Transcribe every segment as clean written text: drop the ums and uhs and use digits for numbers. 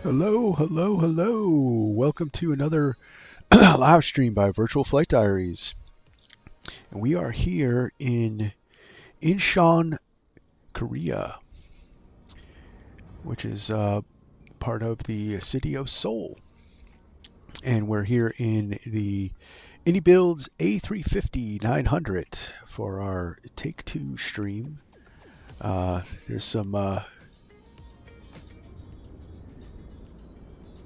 Hello, hello, hello. Welcome to another live stream by Virtual Flight Diaries. And we are here in Incheon, Korea, which is part of the city of Seoul. And we're here in the IndyBuilds A350-900 for our Take 2 stream. There's some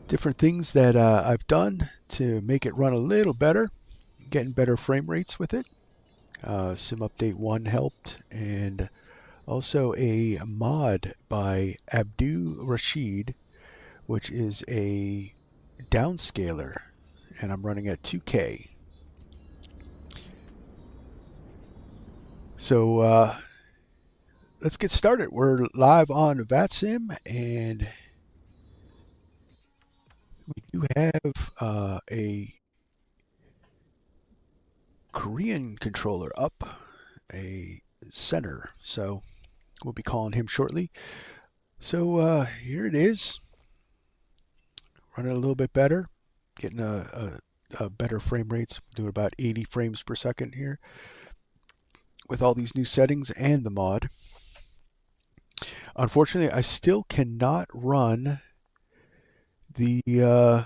different things that I've done to make it run a little better, getting better frame rates with it. Sim Update 1 helped, and also a mod by Abdu Rashid, which is a downscaler, and I'm running at 2K. So let's get started. We're live on Vatsim, and we do have a Korean controller up, a center, so we'll be calling him shortly. So here it is, running a little bit better, getting a better frame rates, doing about 80 frames per second here with all these new settings and the mod. Unfortunately, I still cannot run the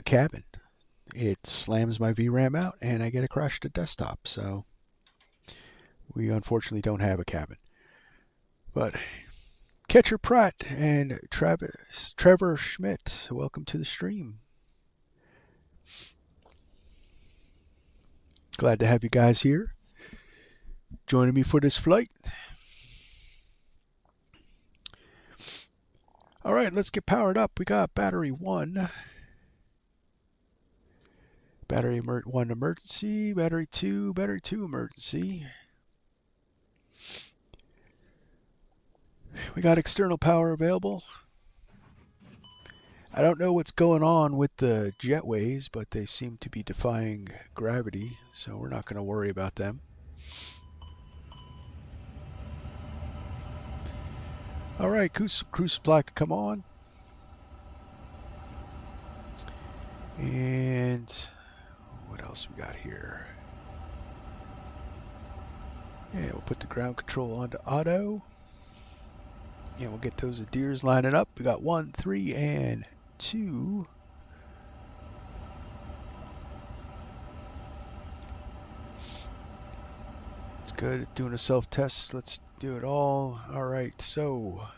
cabin. It slams my VRAM out and I get a crash to desktop. So we unfortunately don't have a cabin. But Catcher Pratt and Trevor Schmidt, welcome to the stream. Glad to have you guys here joining me for this flight. All right, let's get powered up. We got battery 1. Battery 1 emergency, battery 2 emergency. We got external power available. I don't know what's going on with the jetways, but they seem to be defying gravity, so we're not going to worry about them. All right, cruise supply can come on. And what else we got here? Yeah, we'll put the ground control onto auto. And we'll get those adheres lining up. We got 1, 3, and 2. It's good at doing a self-test. Let's do it all. All right, so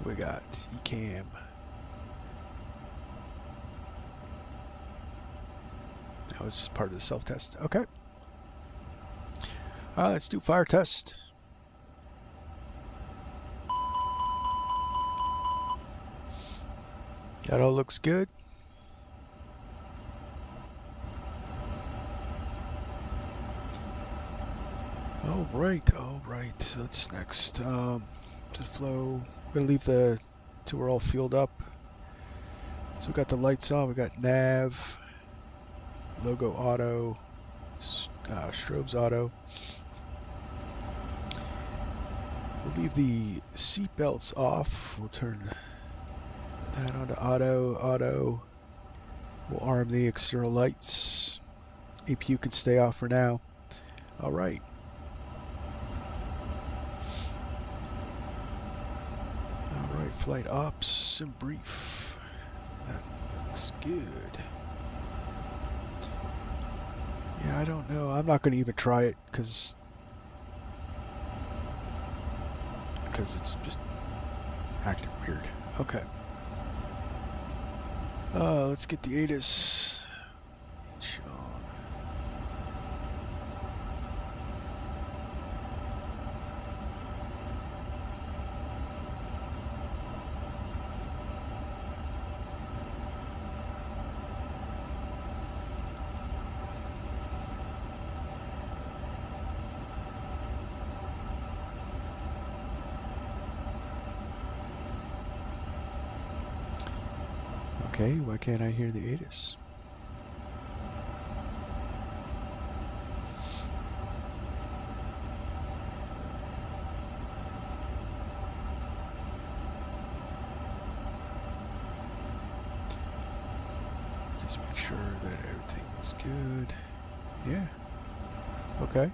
we got ECAM. That was just part of the self-test. Okay. All right, let's do fire test. That all looks good. All right. So that's next. To flow. We're gonna leave the till we're all fueled up. So we got the lights on. We got nav, logo auto, strobes auto. We'll leave the seat belts off. We'll turn that onto auto. We'll arm the external lights. APU can stay off for now. All right. All right, flight ops and brief. That looks good. Yeah, I don't know. I'm not going to even try it because it's just acting weird. Okay. Let's get the ATIS. Okay, why can't I hear the ATIS? Just make sure that everything is good. Yeah. Okay.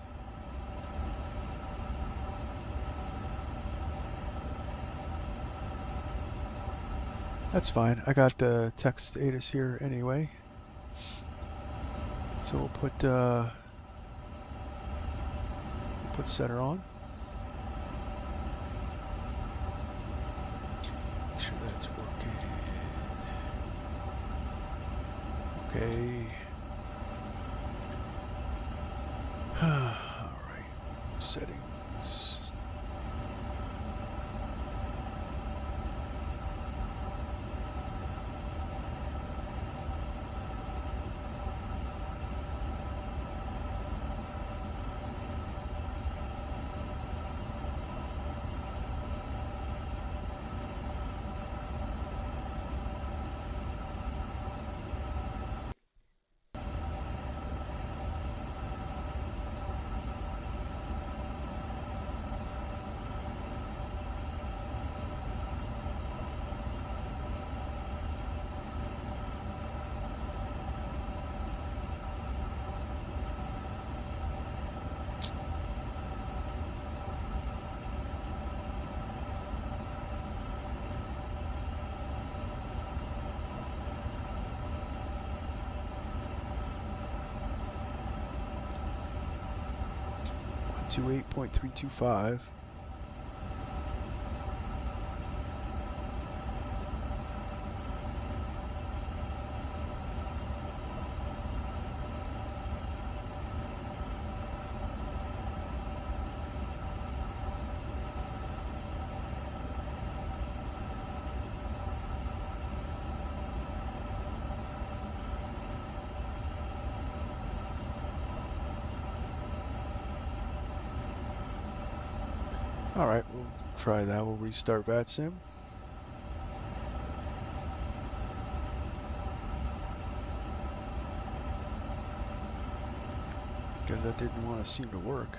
That's fine. I got the text status here anyway. So we'll put center on. Make sure that's working. Okay. All right. Settings. To 8.325. All right, we'll try that. We'll restart Vatsim. Because that didn't want to seem to work.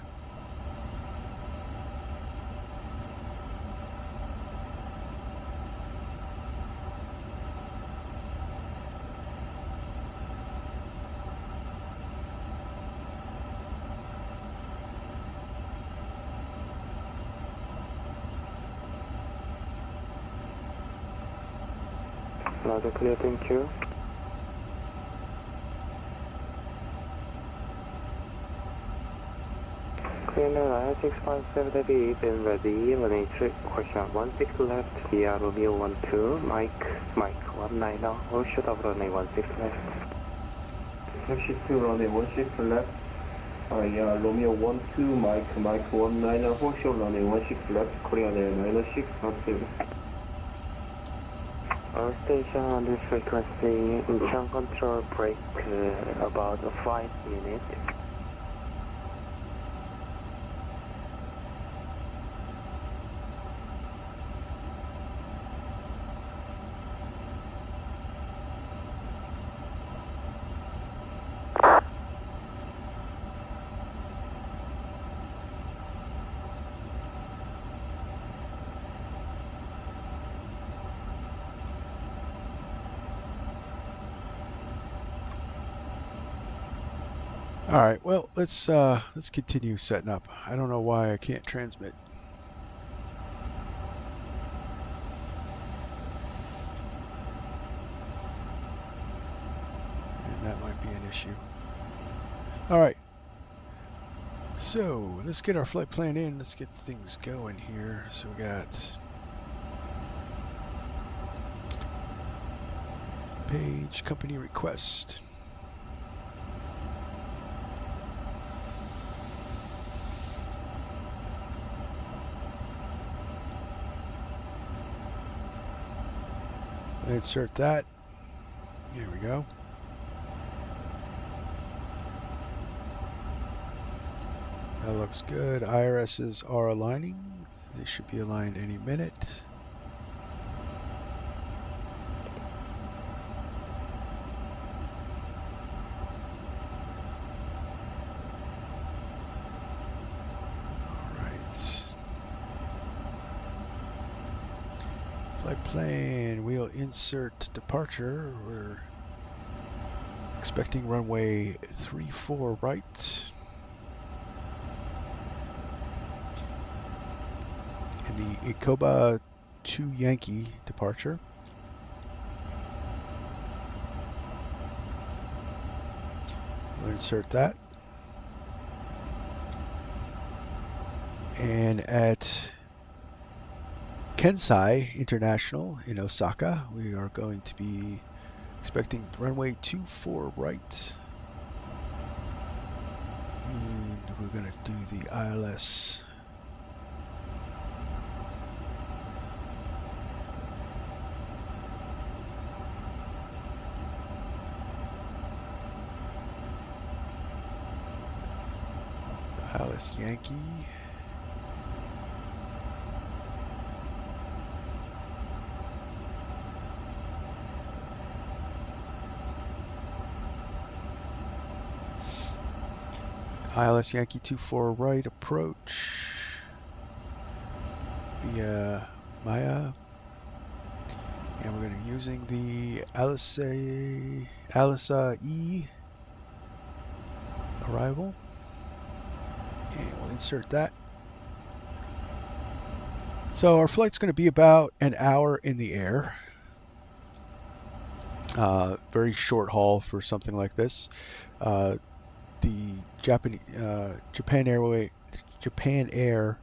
Another clear, thank you. Clear 657 been ready, running 3, question 16 left, via Romeo 12, Mike 19, hold short of runway 16 left. Taxi 2, runway 16 left, yeah, Romeo 12, Mike 19, hold short runway 16 left, Korea 906, active. Station on this frequency, Incheon control break about 5 minutes. All right, well, let's continue setting up. I don't know why I can't transmit. And that might be an issue. All right. So, let's get our flight plan in. Let's get things going here. So we got page company request. Insert that. There we go. That looks good. IRSs are aligning. They should be aligned any minute. Flight plan, we'll insert departure. We're expecting runway 34 right. And the EGOBA 2 Yankee departure. We'll insert that. And at Kansai International in Osaka, we are going to be expecting runway 24 right. And we're going to do the ILS. ILS Yankee. ILS Yankee 24 right approach via MIHOU, and we're going to be using the ALISAA arrival, and we'll insert that. So our flight's going to be about an hour in the air. Very short haul for something like this. The Japan Air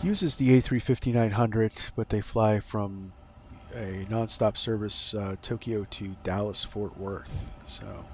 uses the A350-900, but they fly from a nonstop service Tokyo to Dallas Fort Worth. So.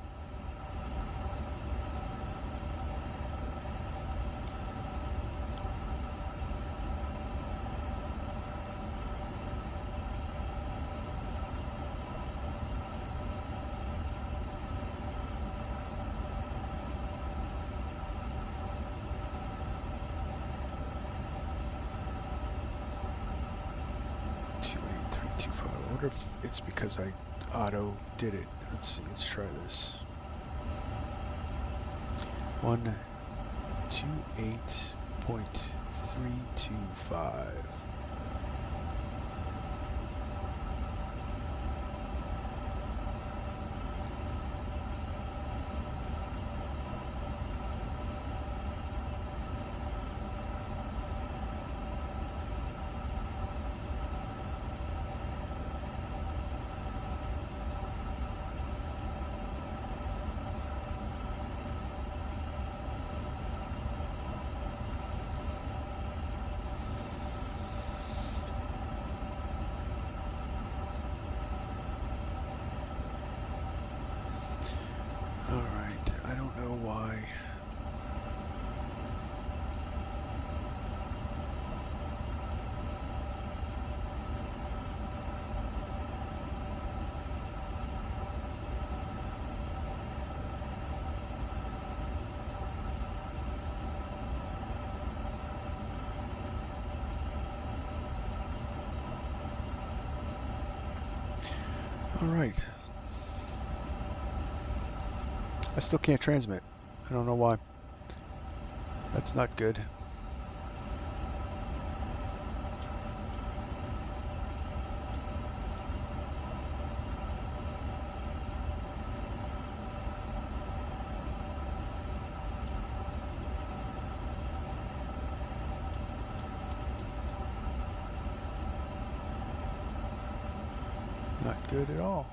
I wonder if it's because I auto did it. Let's see, let's try this. 128.325. Alright, I don't know why. Alright. I still can't transmit. I don't know why. That's not good. Not good at all.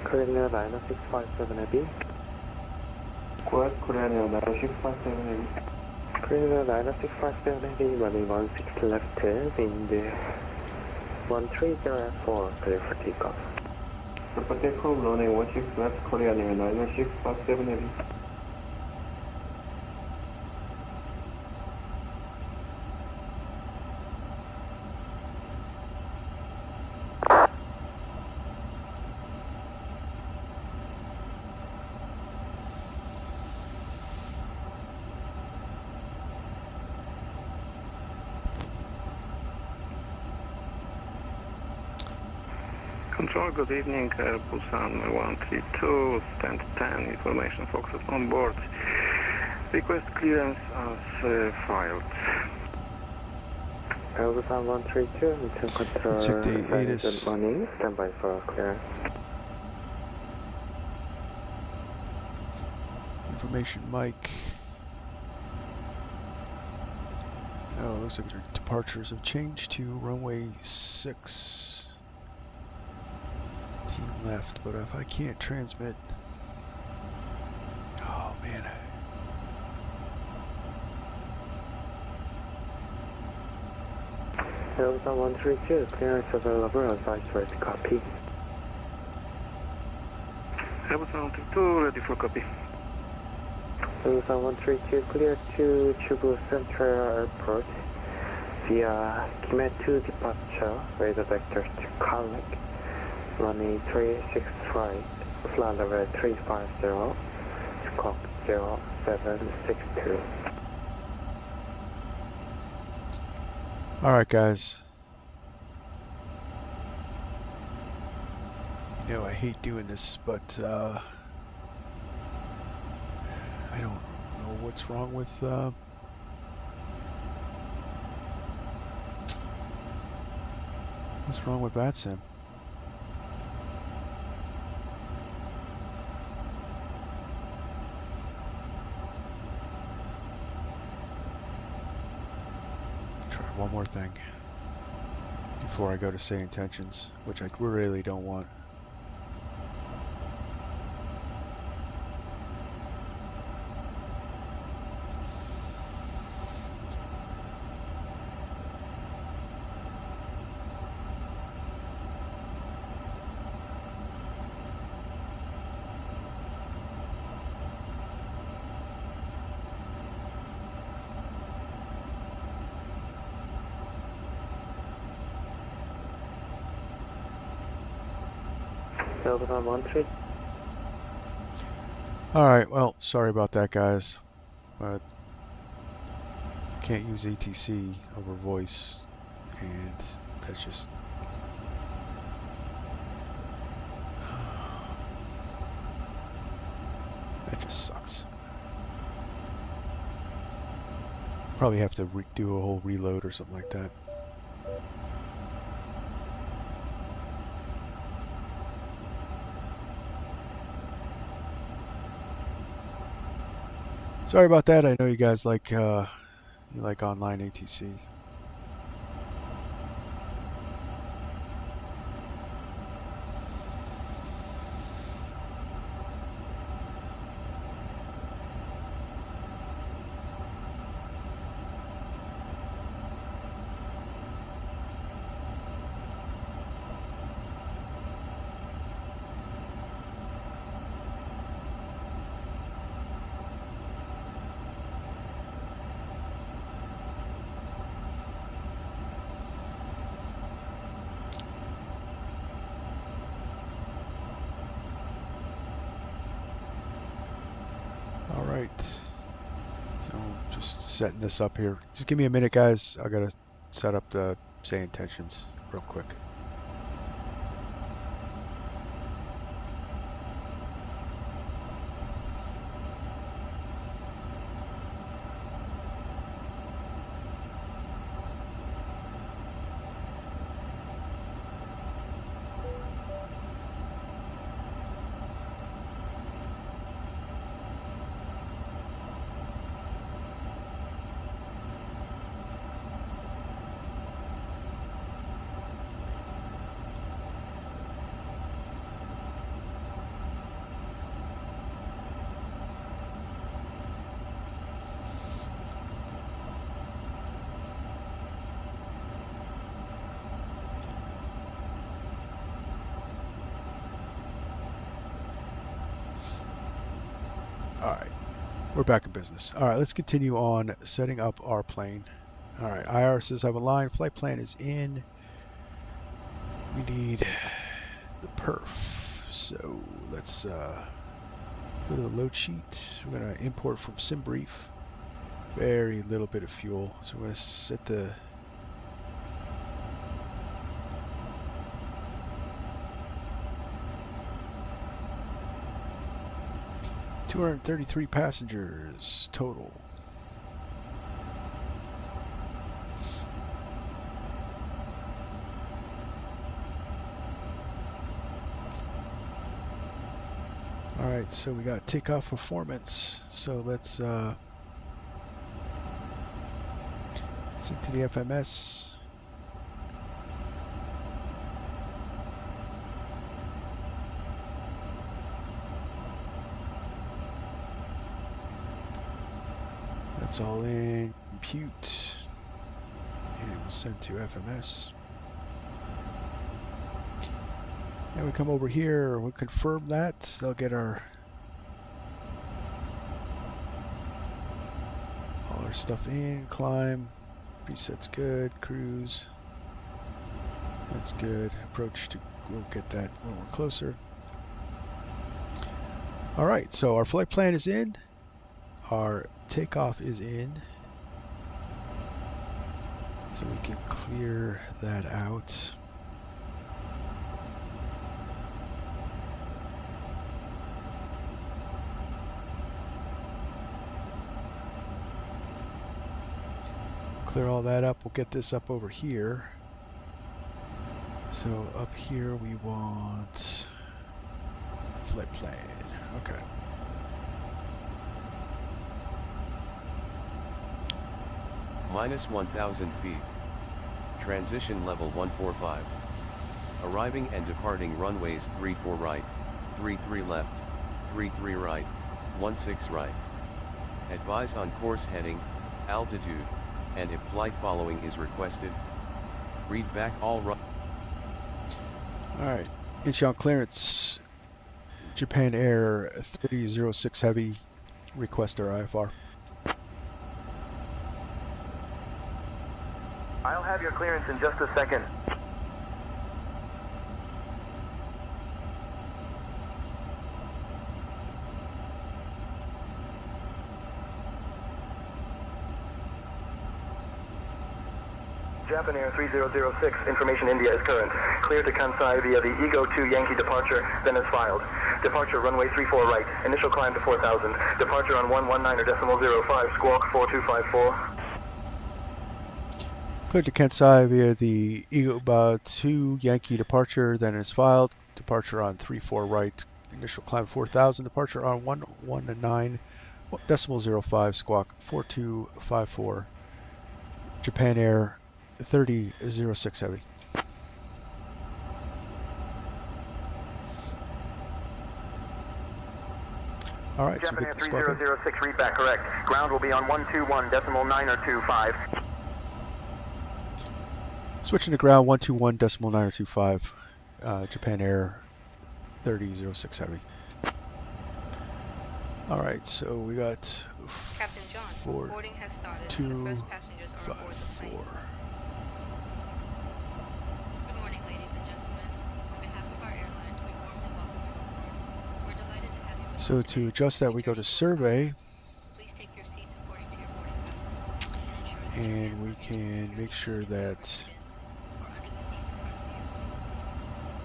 Korean Airlines A350-900 heavy. Quad Korean Airlines A350-900 heavy. Korean Airlines A350-900 heavy, running 16 left, wind 1304, clear for takeoff. For takeoff, running 16 left, Korean Airlines A350-900 heavy. Control, good evening, Busan 132, stand 10, information focus on board. Request clearance as filed. Elsa 132, Incheon Control, Check the good ATIS. morning, standby for clearance. Information mic. Oh, looks like their departures have changed to runway 6. Team left, but if I can't transmit... Oh, man. Elsa 132, clearance available on site ready, copy. Elsa 132, ready for copy. Elsa 132, clear to Chubu Central Airport via Kimetu departure, radar vectors to Kalek, runway 36 right, flight level 350, squawk 0762. Alright, guys. You know I hate doing this, but I don't know what's wrong with Vatsim. Try one more thing before I go to say intentions, which I really don't want. Elsa 132. Alright, well, sorry about that, guys. But can't use ATC over voice, and that's just... that just sucks. Probably have to do a whole reload or something like that. Sorry about that. I know you guys like online ATC. Alright, so just setting this up here. Just give me a minute, guys. I gotta set up the say intentions real quick. Alright, we're back in business. Alright, let's continue on setting up our plane. Alright, IR says I have a line. Flight plan is in. We need the perf. So let's go to the load sheet. We're going to import from SimBrief. Very little bit of fuel. So we're going to set the... ...233 passengers total. Alright, so we got takeoff performance. So let's sync to the FMS. That's all in. Compute. And we'll send to FMS. And we come over here, we'll confirm that. They'll get all our stuff in. Climb. Preset's good. Cruise. That's good. Approach to, we'll get that when we're closer. Alright, so our flight plan is in. Our takeoff is in. So we can clear that out. Clear all that up. We'll get this up over here. So up here we want flight plan. Okay. Minus 1,000 feet. Transition level 145. Arriving and departing runways 34 right, 33 left, 33 right, 16 right. Advise on course heading, altitude, and if flight following is requested. Read back all right. Alright. Incheon clearance. Japan Air 3006 Heavy. Request our IFR. I'll have your clearance in just a second. Japan Air 3006, information India is current. Clear to Kansai via the EGO2 Yankee departure, then is filed. Departure runway 34 right, initial climb to 4,000. Departure on 119.05, squawk 4254. Cleared to Kansai via the EGOBA 2 Yankee departure, then is filed. Departure on 34 right, initial climb 4,000. Departure on 119.05, squawk 4254. Japan Air 3006 Heavy. Alright, so we Japan get Air the squawk in. 3006, read back correct. Ground will be on 121.925. Switching to ground 121.925, Japan Air 3006 Heavy. Alright, so we got Captain John, boarding has started. The first passengers are aboard the plane. 4. Good morning, ladies and gentlemen. On behalf of our airline, we warmly welcome you aboard. We're delighted to have you with us So to today. adjust that, we go to survey, Please take your seats according to your boarding passes and ensure that your and hand we luggage is can securely make sure secured that or under the seat in front of you.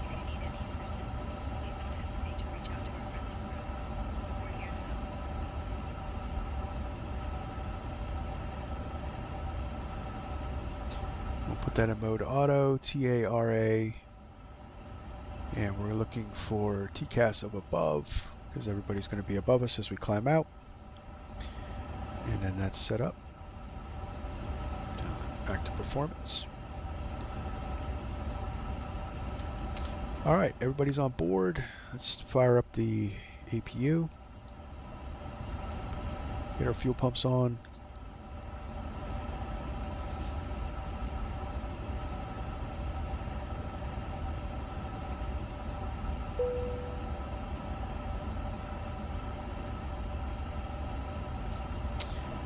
If you need any assistance, please don't hesitate to reach out to our friendly crew. We're here to help. we'll put that in mode auto, TARA, and we're looking for TCAS of above, because everybody's going to be above us as we climb out. And then that's set up. Back to performance. Alright, everybody's on board. Let's fire up the APU. Get our fuel pumps on.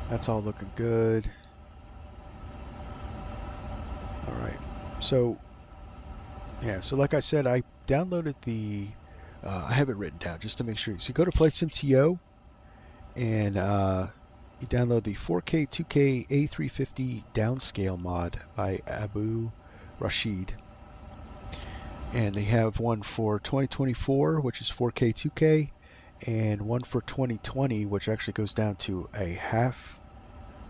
That's all looking good. Alright, so yeah, so like I said, I downloaded the I have it written down just to make sure. So you go to FlightSim.to and you download the 4K 2K A350 downscale mod by Abu Rashid, and they have one for 2024, which is 4K 2K, and one for 2020, which actually goes down to a half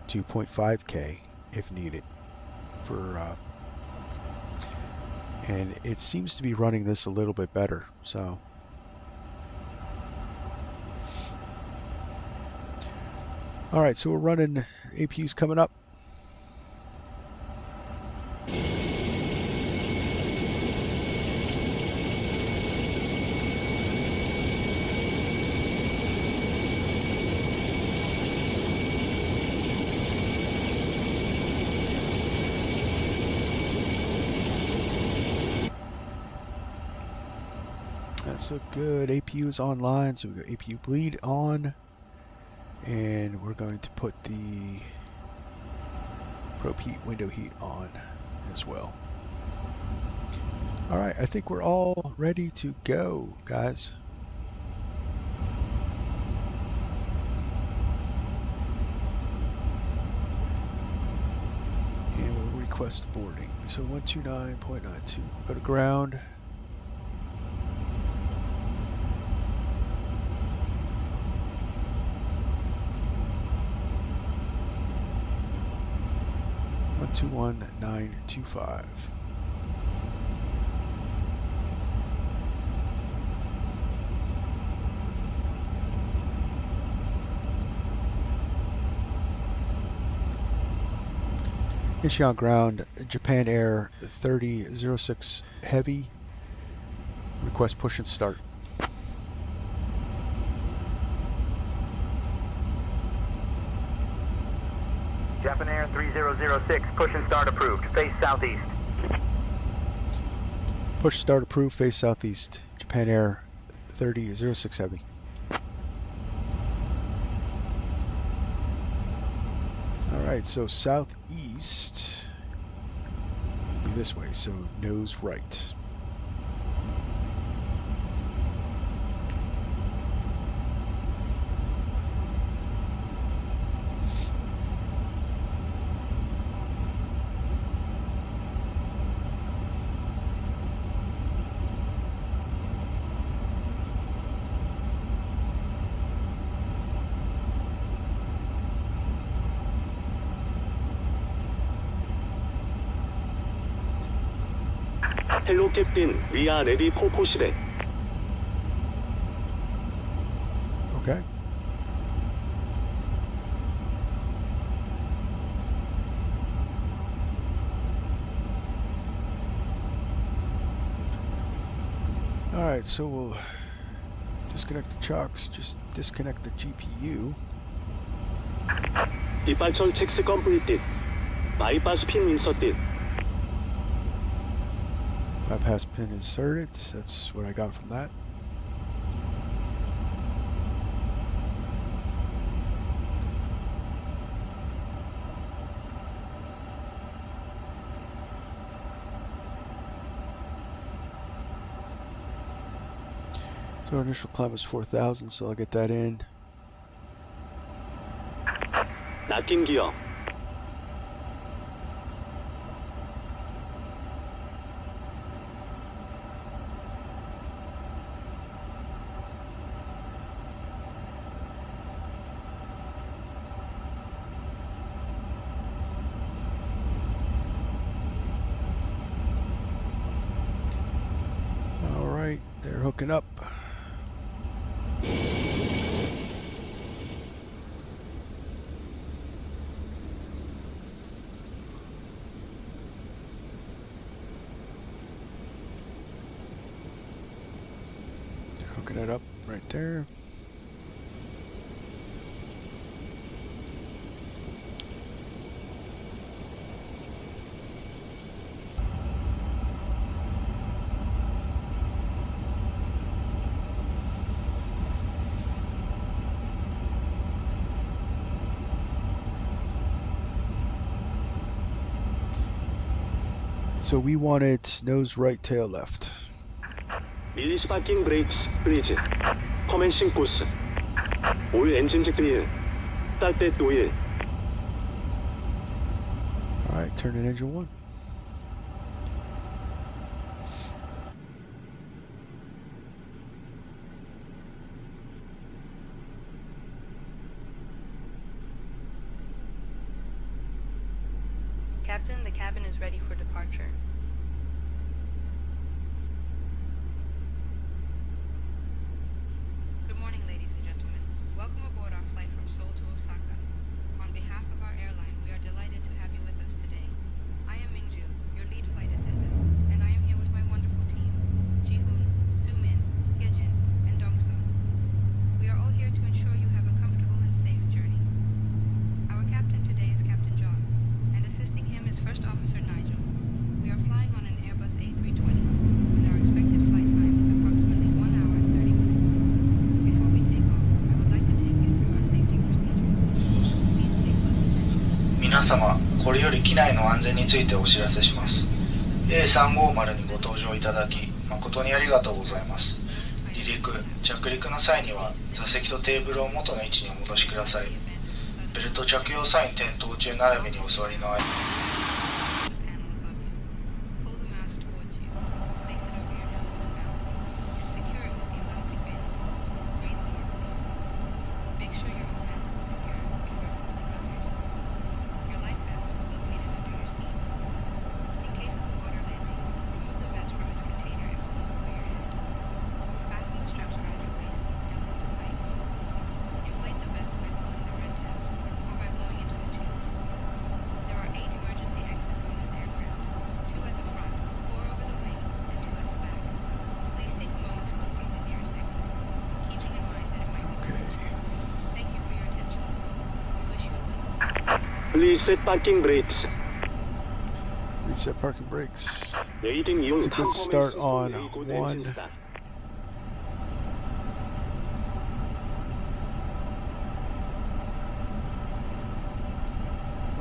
2.5K if needed for and it seems to be running this a little bit better. So All right, so we're running APUs coming up. That's look good. APU is online, so we got APU bleed on, and we're going to put the probe heat, window heat on as well. All right, I think we're all ready to go, guys. And we'll request boarding. So 129.92. We'll go to ground. To 1925. Incheon ground, Japan Air 3006 heavy. Request push and start. Japan Air 3006, push and start approved. Face southeast. Push start approved, face southeast. Japan Air 3006 heavy. Alright, so southeast be this way, so nose right. Hello, Captain. We are ready for pushback. Okay. Alright, so we'll disconnect the chocks, just disconnect the GPU. Departure checks completed. Bypass pin inserted. Bypass pin inserted. That's what I got from that. So our initial climb was 4,000, so I'll get that in. Locking gear. Alright, they're hooking up. Hooking it up right there. So we wanted nose right, tail left. Release parking brakes, please. Commencing push. All engines clear. Started wheel. Alright, turn in engine 1. Captain, the cabin is ready for departure. Good morning, ladies and gentlemen. Welcome aboard our flight from Seoul to Osaka. これより機内の安全についてお知らせします。A350 にご搭乗いただき誠にありがとうございます。離陸・着陸の際には座席とテーブルを元の位置にお戻しください。ベルト着用サイン点灯中並びにお座りの間Please set parking brakes. Reset parking brakes. 레이딩 이용 It's a good start on one.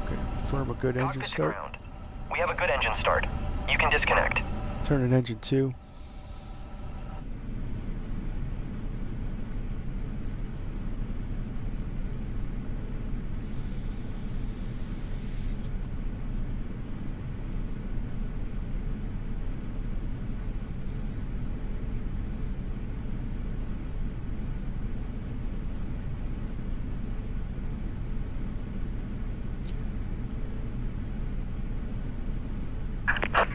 Okay, confirm a good engine start. We have a good engine start. You can disconnect. Turn in engine 2.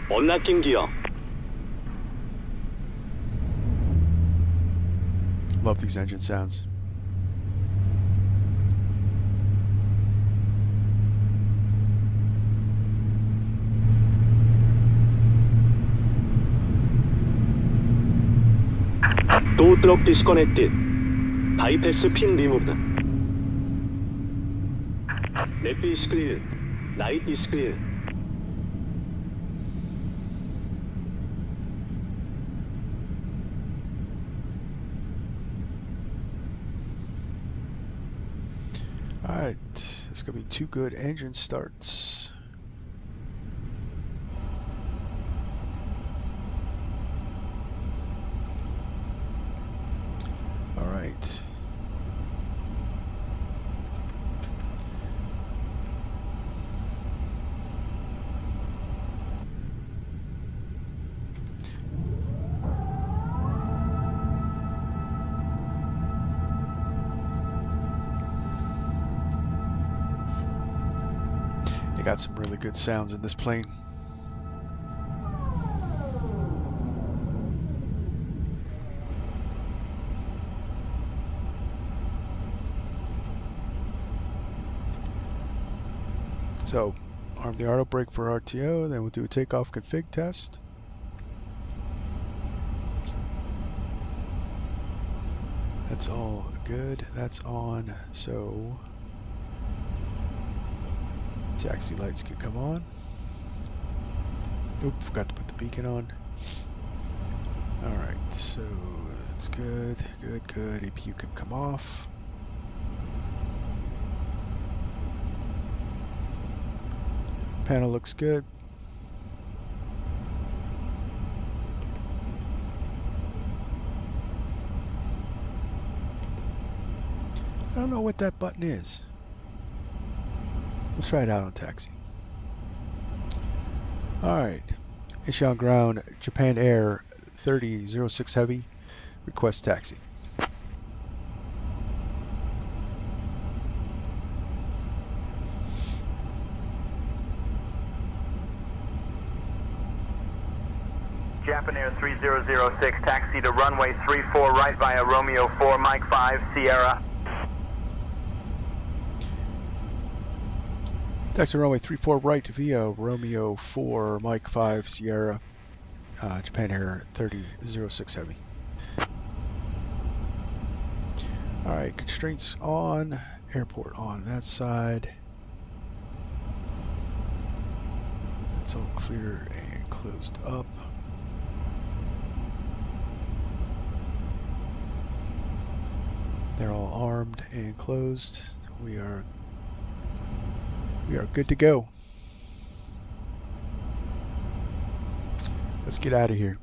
언락킹 기어. Love these engine sounds. Door lock disconnected. Bypass pin removed. Left is clear. Right is clear. Alright, it's going to be 2 good engine starts. Alright. Got some really good sounds in this plane. So, arm the auto brake for RTO, then we'll do a takeoff config test. That's all good. That's on. So taxi lights could come on. Oop, forgot to put the beacon on. Alright, so that's good, good. APU can come off. Panel looks good. I don't know what that button is. We'll try it out on taxi. Alright. Incheon ground, Japan Air 3006 Heavy. Request taxi. Japan Air 3006, taxi to runway 34 right via Romeo 4, Mike 5, Sierra. Taxi runway 34 right via Romeo 4, Mike 5, Sierra, Japan Air 3006 Heavy. Alright, constraints on, airport on that side. It's all clear and closed up. They're all armed and closed. We are good to go. Let's get out of here.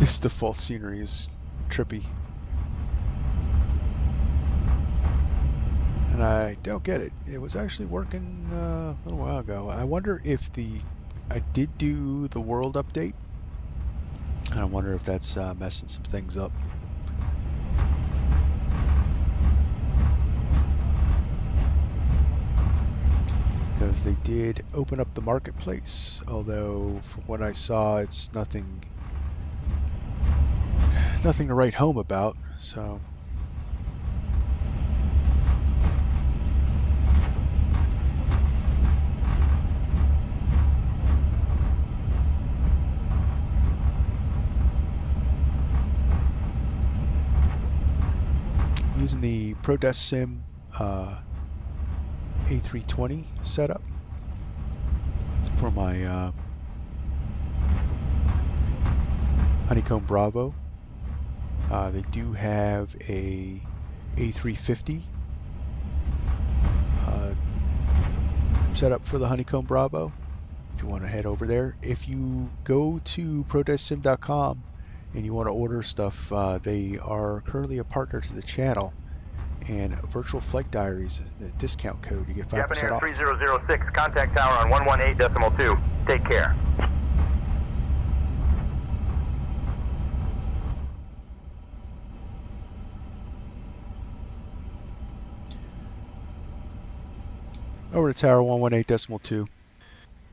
This default scenery is trippy. And I don't get it. It was actually working a little while ago. I wonder if I did do the world update. I wonder if that's messing some things up. Because they did open up the marketplace, although from what I saw, it's nothing to write home about. So I'm using the ProDesSim A320 setup for my Honeycomb Bravo. They do have a A350 set up for the Honeycomb Bravo. If you want to head over there, if you go to ProDesSim.com and you want to order stuff, they are currently a partner to the channel. And Virtual Flight Diaries, the discount code, you get 5% Japan Air off. 3006, contact tower on 118.2. Take care. Over to tower 118.2.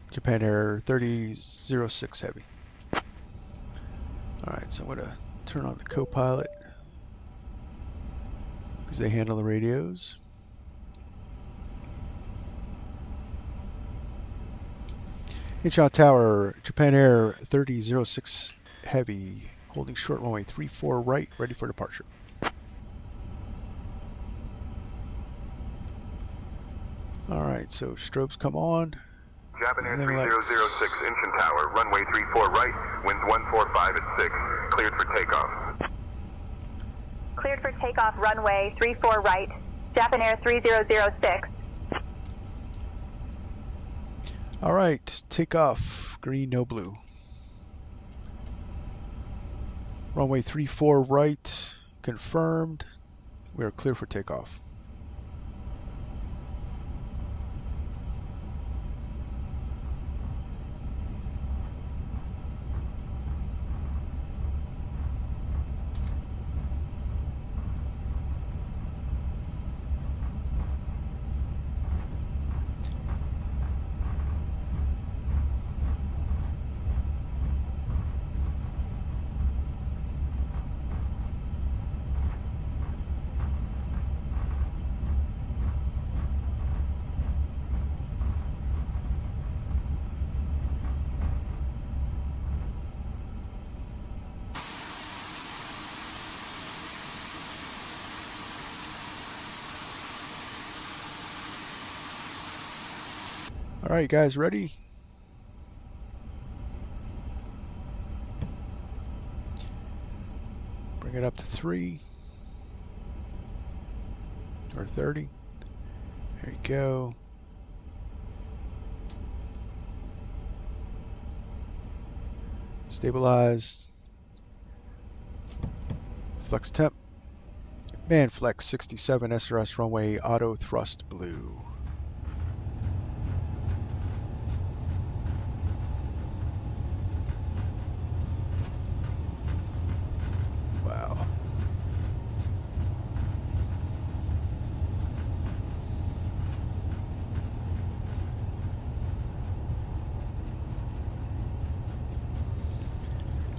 Japan Air 3006 Heavy. Alright, so I'm going to turn on the co-pilot because they handle the radios. Incheon Tower, Japan Air 3006 Heavy, holding short runway 34 right, ready for departure. Alright, so strobes come on. Japan Air 3006, Incheon Tower, runway 34 right, winds 145 at 6, cleared for takeoff. Cleared for takeoff, runway 34 right, Japan Air 3006. Alright, takeoff, green, no blue. Runway 34 right, confirmed. We are clear for takeoff. Alright guys, ready? Bring it up to 3 or 30. There you go. Stabilize. Flex temp. Man flex 67 SRS runway auto thrust blue.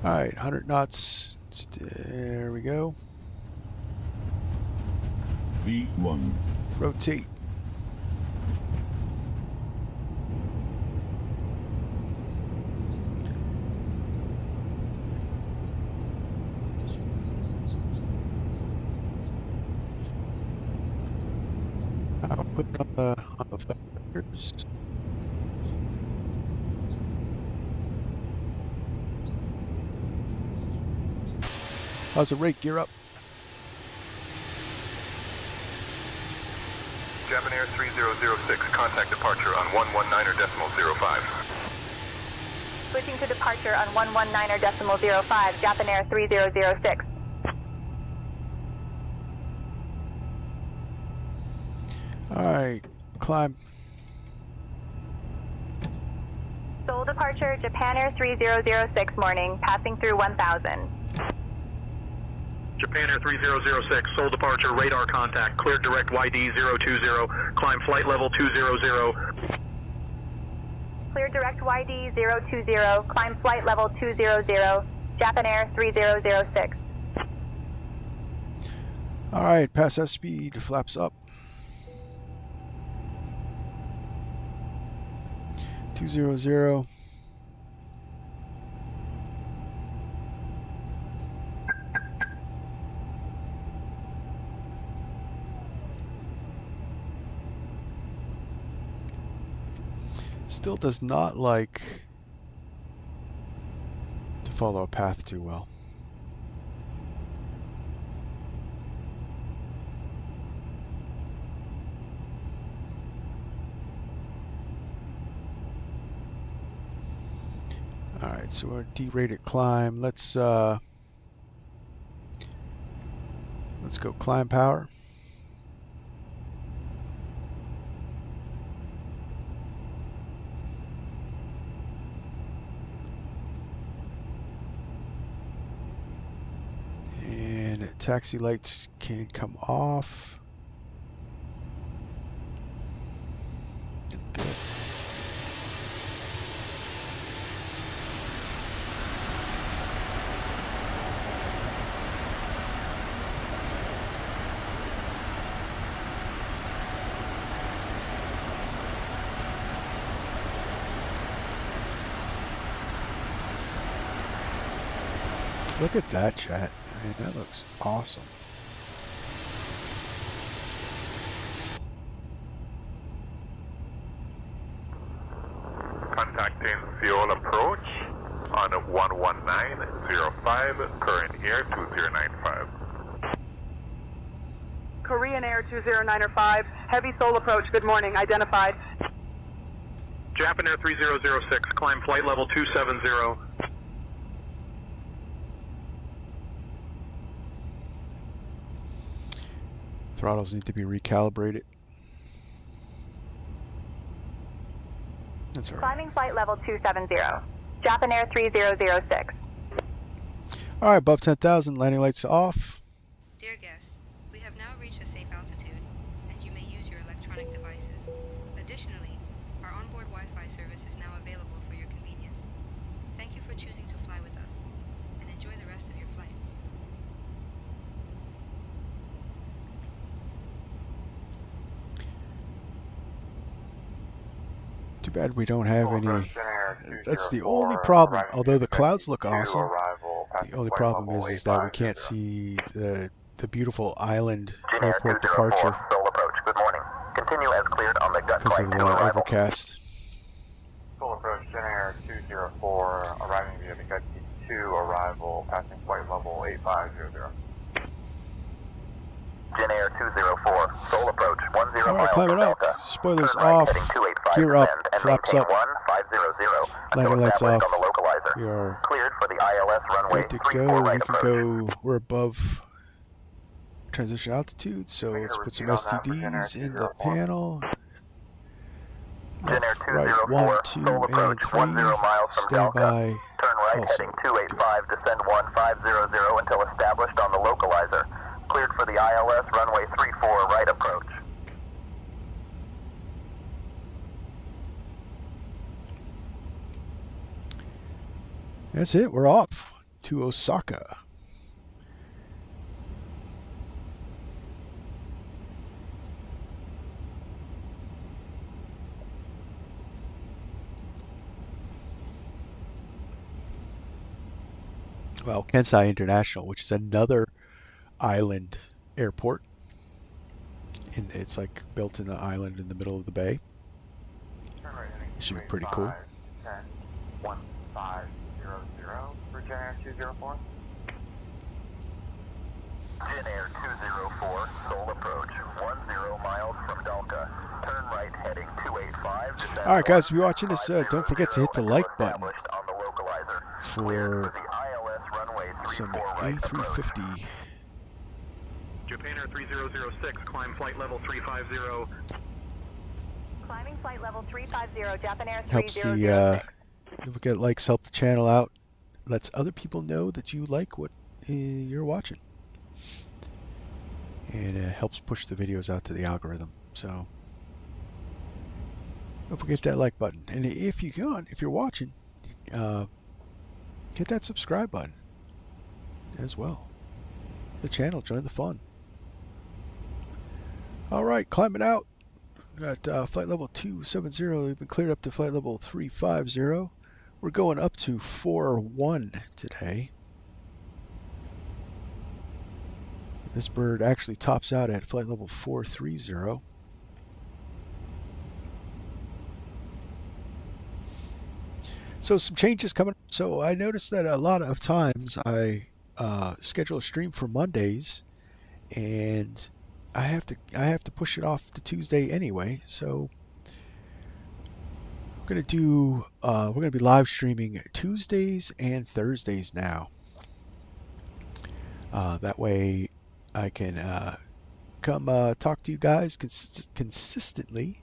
Alright, 100 knots. There we go. V1. Rotate. I'll put it on the flares. How's the rate? Gear up. Japan Air 3006, contact departure on 119.05. Switching to departure on 119.05, Japan Air 3006. Alright, climb. Seoul departure, Japan Air 3006 morning, passing through 1000. Japan Air 3006, Seoul departure, radar contact, cleared direct YD 020, climb flight level 200. Clear direct YD 020, climb flight level 200, Japan Air 3006. Alright, pass that speed, flaps up. 200. Still does not like to follow a path too well. Alright, so we're derated climb. Let's go climb power. And taxi lights can come off. Good. Look at that, chat. Man, that looks awesome. Contacting Seoul approach on 119.05, current air 2095. Korean Air 2095, heavy Seoul approach, good morning, identified. Japan Air 3006, climb flight level 270. Throttles need to be recalibrated. That's all right. Climbing flight level 270, Japan Air 3006. All right, above 10,000, landing lights off. Dear guests, we have now reached a safe altitude, and you may use your electronic devices. Additionally, our onboard Wi-Fi service is now available for your convenience. Thank you for choosing to fly with us, and enjoy the rest of your flight. Too bad we don't have any. That's the only problem. Although the clouds look awesome, the only problem is that we can't see the beautiful island airport departure Seoul approach, good morning. Continue as cleared on the gut because of flight the to arrival. overcast. Seoul approach, Japan Air 204, arriving via the gut 2, arrival, passing flight level 8500. Japan Air 204, Seoul approach, 10 All right, miles climb from it up. Delta. Spoilers Turn right, off. heading 285, Gear up. descend, and Flaps maintain up. 1500 Landing until lights established off. on the localizer. We are Cleared for the ILS runway good to 34 go. right We can approach. go. We're above transition altitude, so let's put some STDs in the panel. Japan Air Left, right, 204, 1, 2, Seoul and approach 10 3. miles from Stand Delta. by. Turn right, Also heading 285, descend 1500 until established on the localizer. Cleared for the ILS runway 34 right approach. That's it. We're off. to Osaka. Well, Kansai International, which is another island airport. It's like built in the island in the middle of the bay. Should be pretty cool. 1500 for Japan Air 204. Japan Air 204, Seoul approach, 10 miles from Delta. Turn right heading 285. All right, guys, if you're watching this, don't forget to hit the like button for some A350. Japan Air 3006, climb flight level 350. Climbing flight level 350, Japan Air 3006. Helps the, if we get likes, help the channel out. Lets other people know that you like what you're watching. And it helps push the videos out to the algorithm. So don't forget that like button. And if you're watching, hit that subscribe button as well. The channel, join the fun. All right, climbing out. Got flight level 270. We've been cleared up to flight level 350. We're going up to 41 today. This bird actually tops out at flight level 430. So some changes coming. So I noticed that a lot of times I schedule a stream for Mondays, and I have to push it off to Tuesday anyway. So we're gonna be live streaming Tuesdays and Thursdays now. That way I can come talk to you guys consistently,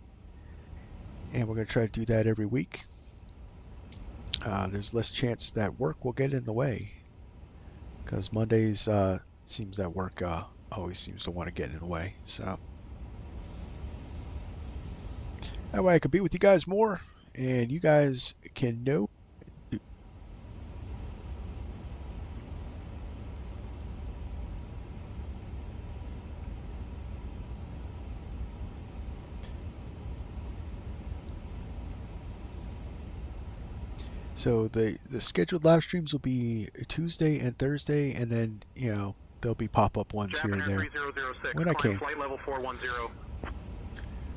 and we're gonna try to do that every week. There's less chance that work will get in the way, because Mondays seems that work always seems to want to get in the way. So that way I can be with you guys more, and you guys can know. So the scheduled live streams will be Tuesday and Thursday, and then there'll be pop-up ones here and there. When I can. Flight level 410.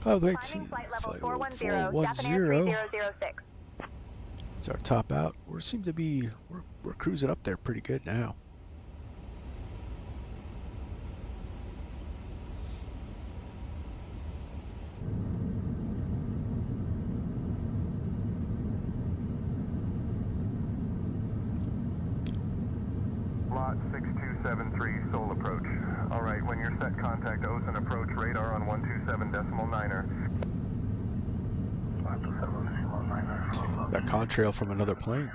Oh, wait, see. Flight level 410. It's our top out. We're cruising up there pretty good now. Lot 6273, Seoul approach. All right, when you're set, contact Osen approach radar on 127.9er. That contrail from another plane.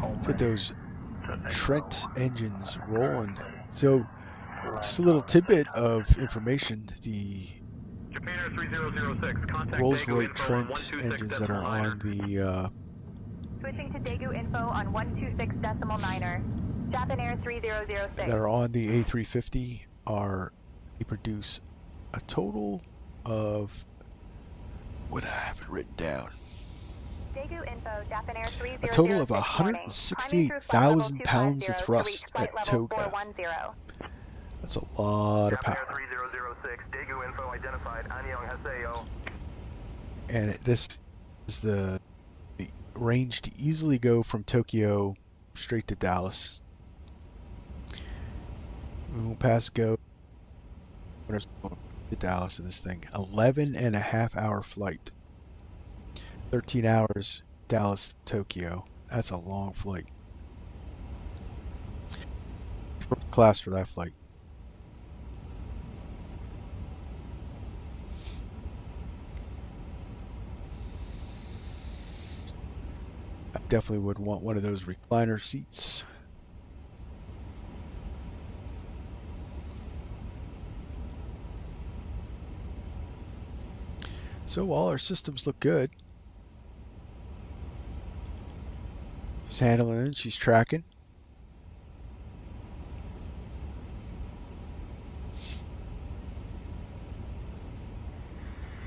Let's get those Trent engines rolling. So, just a little tidbit of information. The Rolls-Royce Trent engines that are on the switching to Daegu info on 126.9er. Japan Air 3006. That are on the A350 they produce a total of, what I have it written down, Daegu info, Japan Air 3006. a total of 168,000 pounds of thrust at Toga. That's a lot of power. 3006, Daegu info identified, Annyeonghaseyo. And this is the range to easily go from Tokyo straight to Dallas. We won't pass go to Dallas in this thing. 11.5-hour flight. 13 hours Dallas to Tokyo. That's a long flight. First class for that flight. I definitely would want one of those recliner seats. So all our systems look good. She's handling it. She's tracking.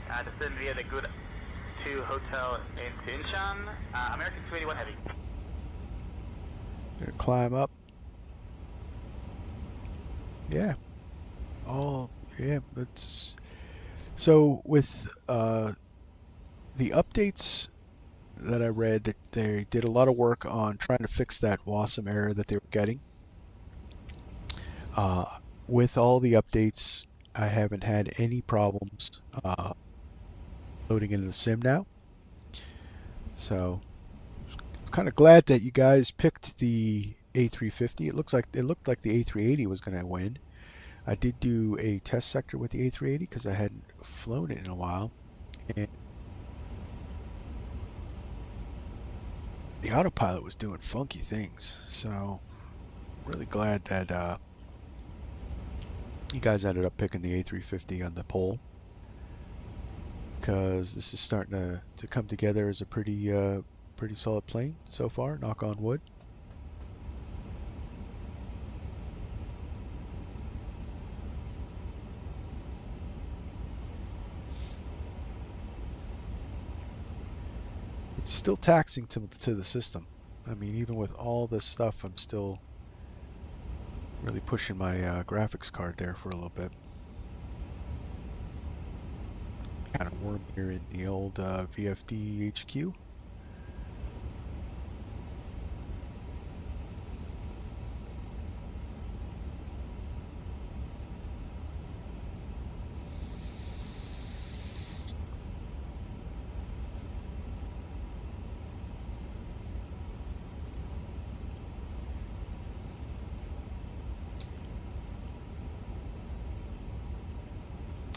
Descend via the Good 2 Hotel into Incheon. American 281 Heavy. Gonna climb up. Yeah. Yeah. That's so with the updates that I read, that they did a lot of work on trying to fix that Vatsim error that they were getting. With all the updates, I haven't had any problems loading into the sim now. So I'm kind of glad that you guys picked the A350. It looked like the A380 was going to win. I did do a test sector with the A380 because I hadn't flown it in a while, and the autopilot was doing funky things. So really glad that you guys ended up picking the A350 on the poll, because this is starting to come together as a pretty solid plane so far, knock on wood. It's still taxing to the system. I mean, even with all this stuff, I'm still really pushing my graphics card there for a little bit. Kind of warm here in the old VFD HQ.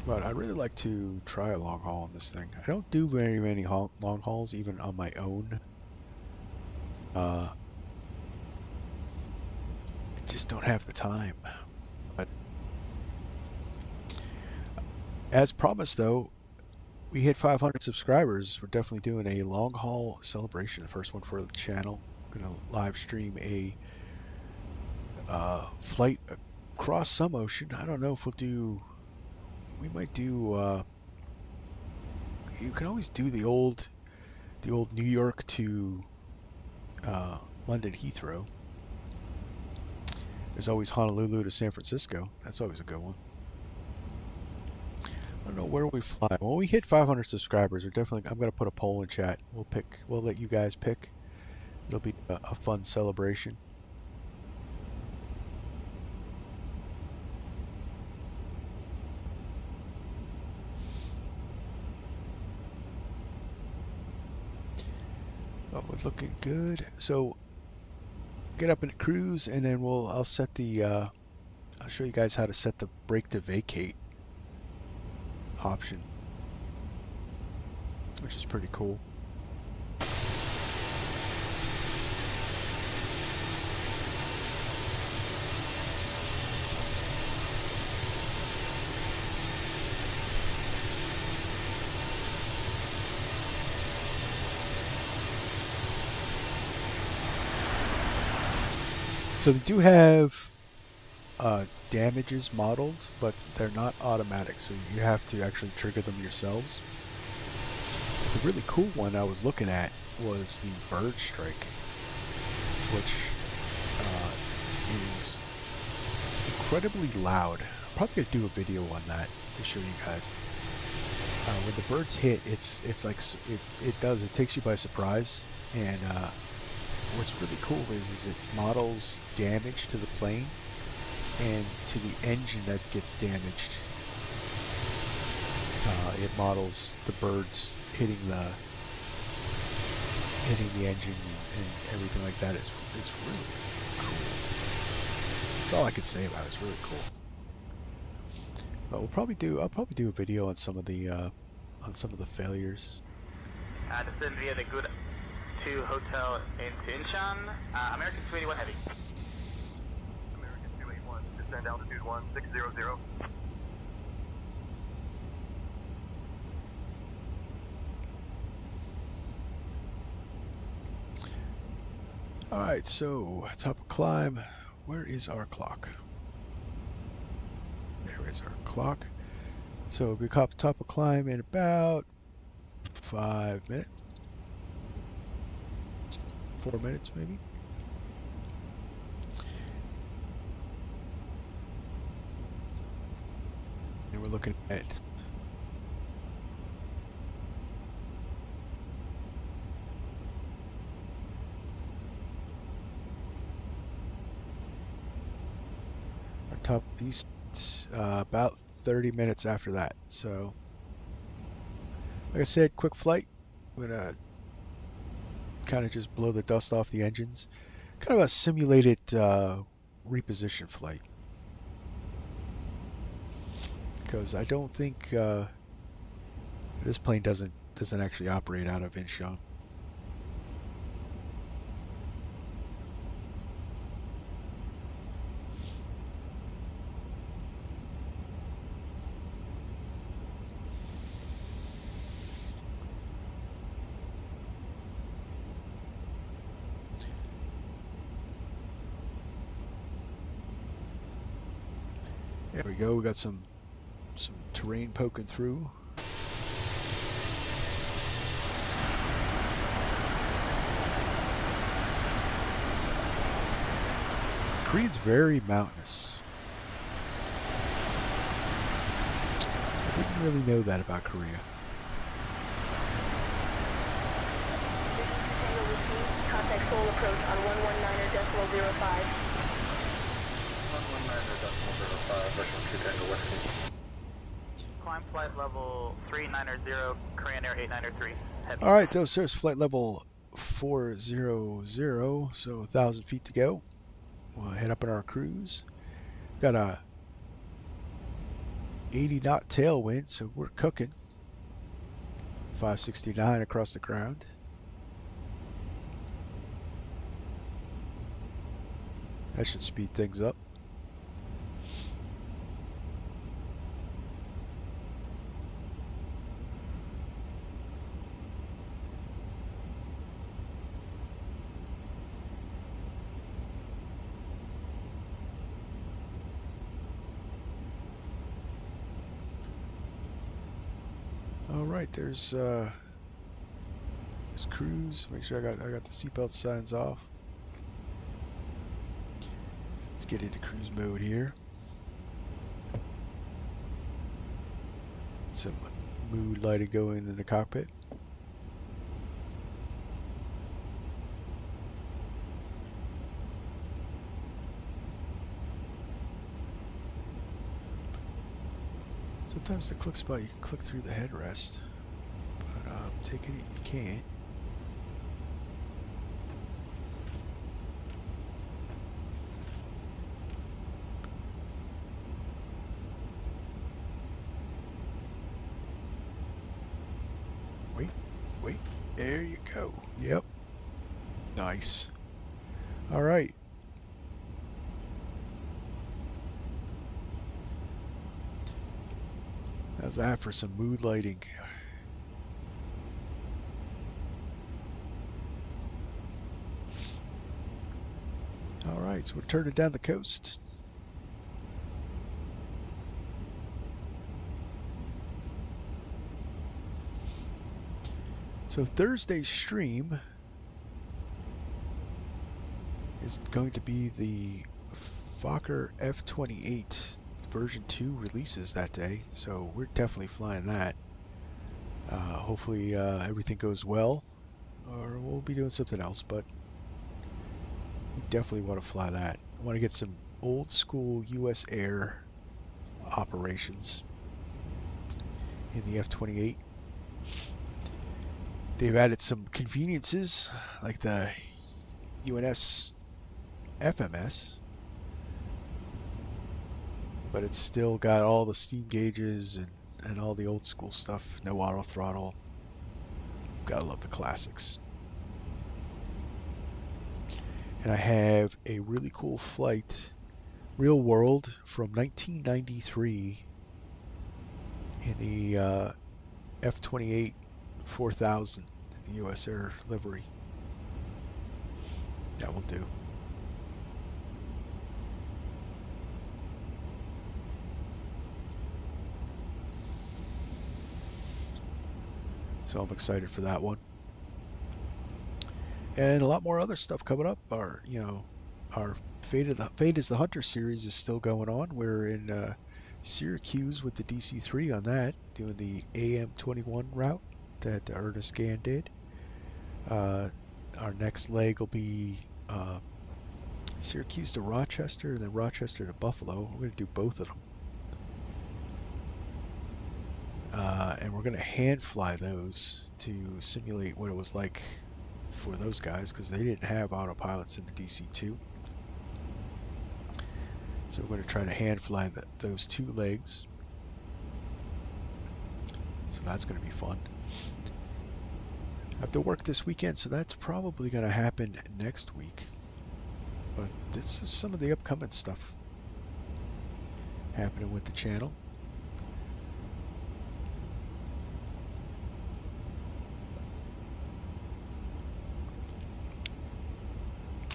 But I'd really like to try a long haul on this thing. I don't do very many long hauls, even on my own. I just don't have the time. But as promised, though, we hit 500 subscribers. We're definitely doing a long haul celebration, the first one for the channel. I'm gonna live stream a flight across some ocean. I don't know if we'll do. We might do. You can always do the old New York to London Heathrow. There's always Honolulu to San Francisco. That's always a good one. I don't know where we fly. When we hit 500 subscribers, we're definitely. I'm going to put a poll in chat. We'll let you guys pick. It'll be a fun celebration. Oh, we're looking good. So get up and cruise, and then I'll set the I'll show you guys how to set the brake to vacate option, which is pretty cool. So they do have damages modeled, but they're not automatic, so you have to actually trigger them yourselves. The really cool one I was looking at was the bird strike, which is incredibly loud. I'm probably gonna do a video on that to show you guys. When the birds hit, it's like it takes you by surprise, and what's really cool is it models damage to the plane and to the engine that gets damaged. It models the birds hitting the engine and everything like that. It's really cool. That's all I could say about it. It's really cool. But I'll probably do a video on some of the failures. Descend via the Good 2 Hotel into Incheon. American 281 Heavy. American 281, descend altitude 1600. Alright, so top of climb. Where is our clock? There is our clock. So we top of climb in about 5 minutes. 4 minutes maybe. And we're looking at our top east about 30 minutes after that. So like I said, quick flight. We're gonna kind of just blow the dust off the engines. Kind of a simulated reposition flight. Because I don't think this plane doesn't actually operate out of Incheon. There we go. We got some terrain poking through. Korea's very mountainous. I didn't really know that about Korea. Contact Seoul approach on 119.05. 119.05, Russian 2 Tango Whiskey. Climb flight level 3900, Korean Air 893. Alright, those there's flight level 400, so 1,000 feet to go. We'll head up on our cruise. Got a 80 knot tailwind, so we're cooking. 569 across the ground. That should speed things up. All right, there's cruise. Make sure I got the seatbelt signs off. Let's get into cruise mode here. Some mood lighting going in the cockpit. Sometimes the click spot you can click through the headrest, but taking it you can't. Wait, there you go. Yep. Nice. All right. How's that for some mood lighting? All right, so we're turning down the coast. So Thursday's stream is going to be the Fokker F-28 version 2 releases that day, so we're definitely flying that. Hopefully everything goes well, or we'll be doing something else, but we definitely want to fly that. I want to get some old school US Air operations in the F-28. They've added some conveniences like the UNS FMS, but it's still got all the steam gauges and all the old school stuff. No auto throttle. Gotta love the classics. And I have a really cool flight, real world, from 1993 in the F-28 4000 in the US Air livery. That will do. So I'm excited for that one. And a lot more other stuff coming up. Our Fate is the Hunter series is still going on. We're in Syracuse with the DC-3 on that, doing the AM-21 route that Ernest Gann did. Our next leg will be Syracuse to Rochester, and then Rochester to Buffalo. We're going to do both of them. And we're going to hand fly those to simulate what it was like for those guys, because they didn't have autopilots in the DC-2. So we're going to try to hand fly those 2 legs. So that's going to be fun. I have to work this weekend, so that's probably going to happen next week. But this is some of the upcoming stuff happening with the channel.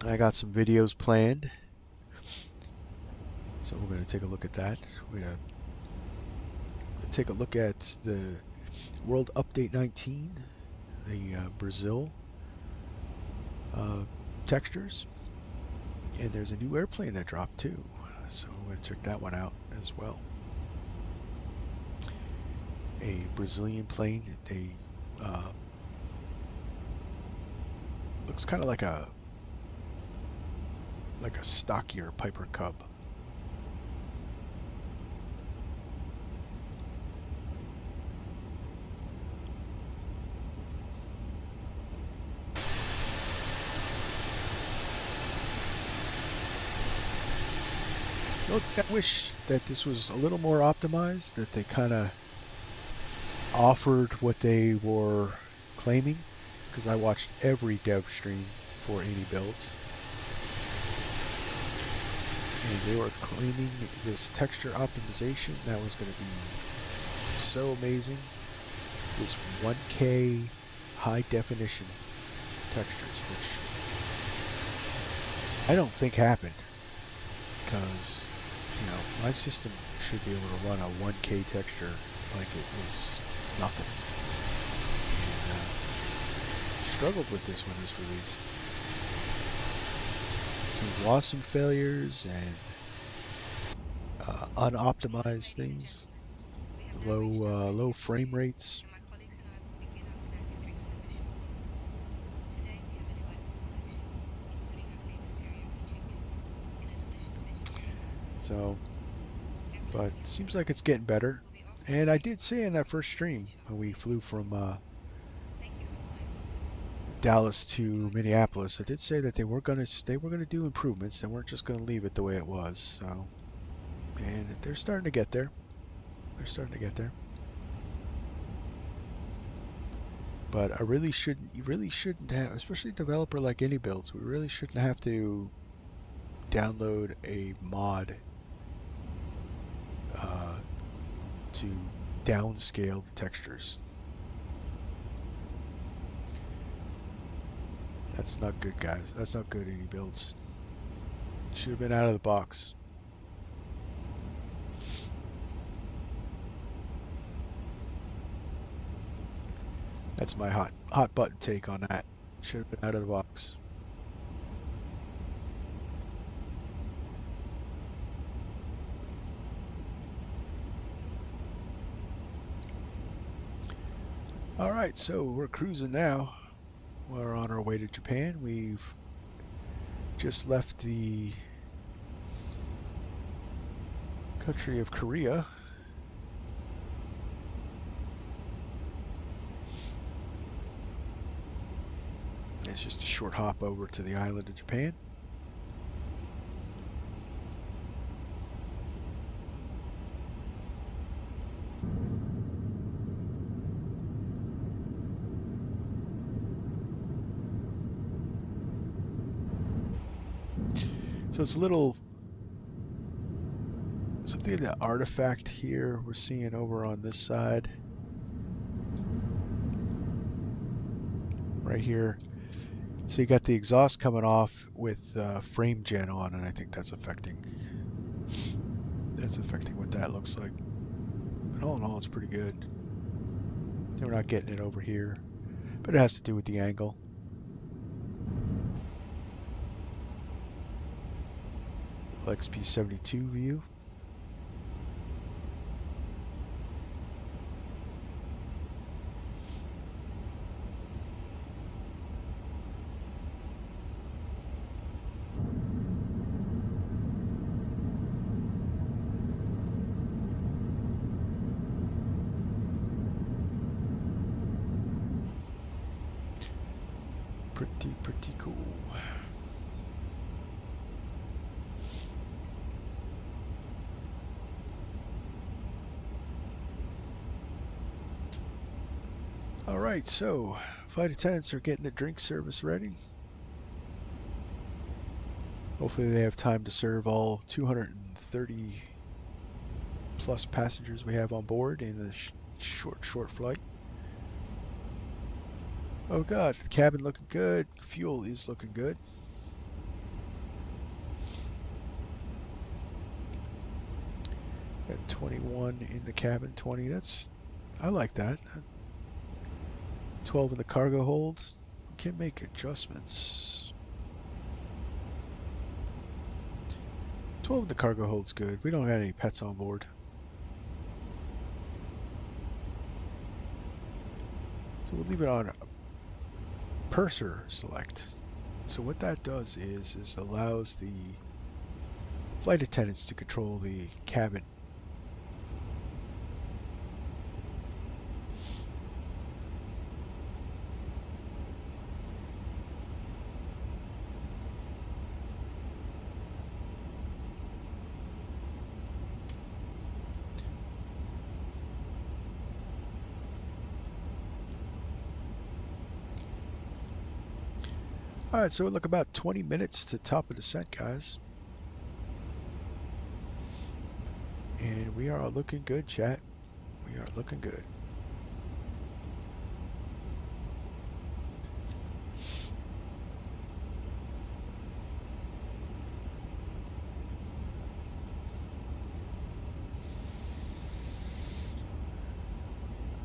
I got some videos planned, so we're going to take a look at that. We're going to take a look at the World Update 19, the Brazil textures, and there's a new airplane that dropped too, so we're going to check that one out as well. A Brazilian plane. They looks kind of like a stockier Piper Cub. Look, I wish that this was a little more optimized, that they kind of offered what they were claiming, because I watched every dev stream for 80 builds. And they were claiming this texture optimization that was going to be so amazing. This 1K high definition textures, which I don't think happened, because my system should be able to run a 1K texture like it was nothing. And struggled with this when this released. Some Vatsim failures and unoptimized things, low frame rates. So, but it seems like it's getting better. And I did say in that first stream when we flew from Dallas to Minneapolis, I did say that they were gonna do improvements. They weren't just gonna leave it the way it was. So, and they're starting to get there. They're starting to get there. But you really shouldn't have, especially a developer like Any Builds, we really shouldn't have to download a mod to downscale the textures. That's not good, guys. That's not good, Any Builds. Should have been out of the box. That's my hot button take on that. Should have been out of the box. Alright, so we're cruising now. We're on our way to Japan. We've just left the country of Korea. It's just a short hop over to the island of Japan. So it's a little something of the artifact here we're seeing over on this side. Right here. So you got the exhaust coming off with frame gen on, and I think that's affecting what that looks like. But all in all, it's pretty good. We're not getting it over here, but it has to do with the angle. XP72 view. Pretty cool. All right, so flight attendants are getting the drink service ready. Hopefully they have time to serve all 230 plus passengers we have on board in a short flight. Oh god, the cabin looking good. Fuel is looking good. Got 21 in the cabin, 20. I like that. 12 in the cargo hold. We can make adjustments. 12 in the cargo hold's good. We don't have any pets on board. So we'll leave it on purser select. So what that does is allows the flight attendants to control the cabin. Alright, so it look about 20 minutes to top of descent, guys. And we are looking good, chat. We are looking good.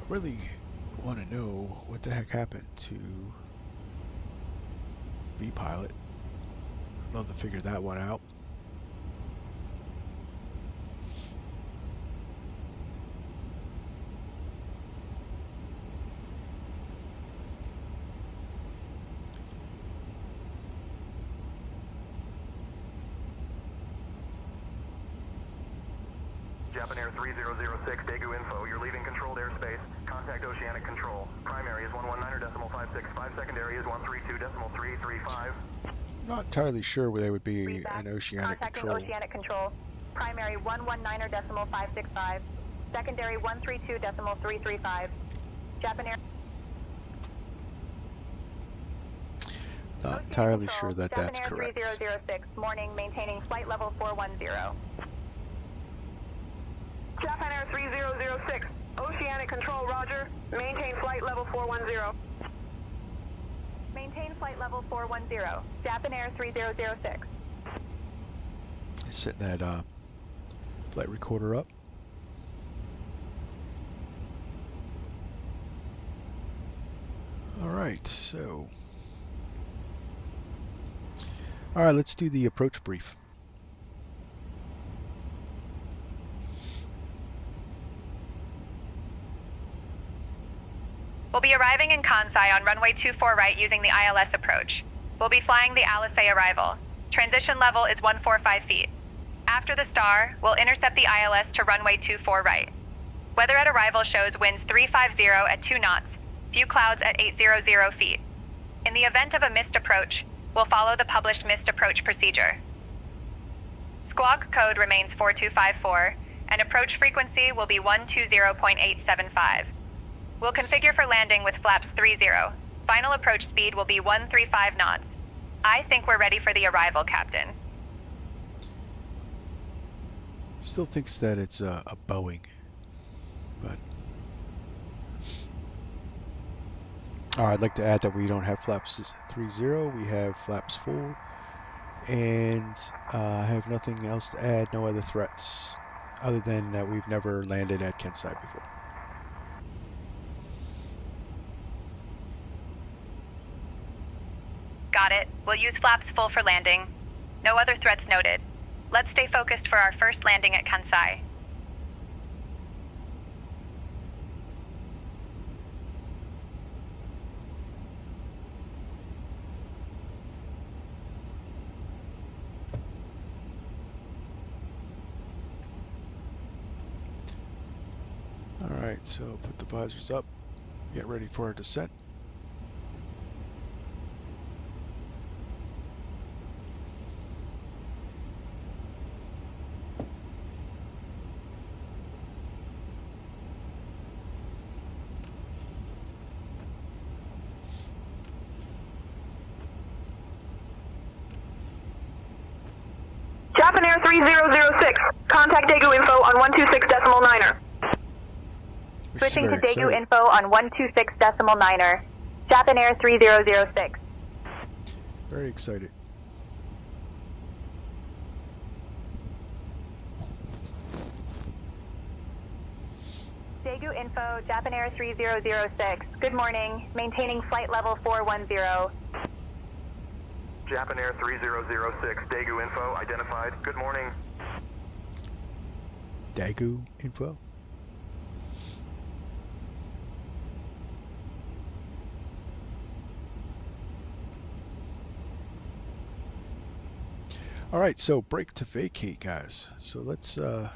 I really want to know what the heck happened to V-Pilot. I'd love to figure that one out. Japan Air 3006, Daegu info. You're leaving controlled airspace. Contact Oceanic Control. Primary is 119.565. Secondary is 132.335. Not entirely sure where they would be an Oceanic Control. Oceanic Control. Primary 119.565. Secondary 132.335. Japan Air. Not entirely sure that Japan that's Air correct. 3006, morning, maintaining flight level 410. Japan Air 3006, Oceanic Control, roger. Maintain flight level 410. Maintain flight level 410. Japan Air 3006. Setting that flight recorder up. Alright, so... Alright, let's do the approach brief. We'll be arriving in Kansai on runway 24 right using the ILS approach. We'll be flying the ALISAA arrival. Transition level is 145 feet. After the star, we'll intercept the ILS to runway 24 right. Weather at arrival shows winds 350 at 2 knots, few clouds at 800 feet. In the event of a missed approach, we'll follow the published missed approach procedure. Squawk code remains 4254, and approach frequency will be 120.875. We'll configure for landing with flaps 30. Final approach speed will be 135 knots. I think we're ready for the arrival, Captain. Still thinks that it's a Boeing, but I'd like to add that we don't have flaps 30, we have flaps full, and I have nothing else to add, no other threats, other than that we've never landed at Kansai before. Got it. We'll use flaps full for landing. No other threats noted. Let's stay focused for our first landing at Kansai. Alright, so put the visors up, get ready for our descent. Japan Air 3006, contact Daegu info on 126.9er. Switching to Daegu info on 126.9er. Japan Air 3006. Very excited. Daegu info, Japan Air 3006. Good morning. Maintaining flight level 410. Japan Air 3006, Daegu info identified. Good morning. Daegu info. Alright, so brake to vacate, guys. So let's so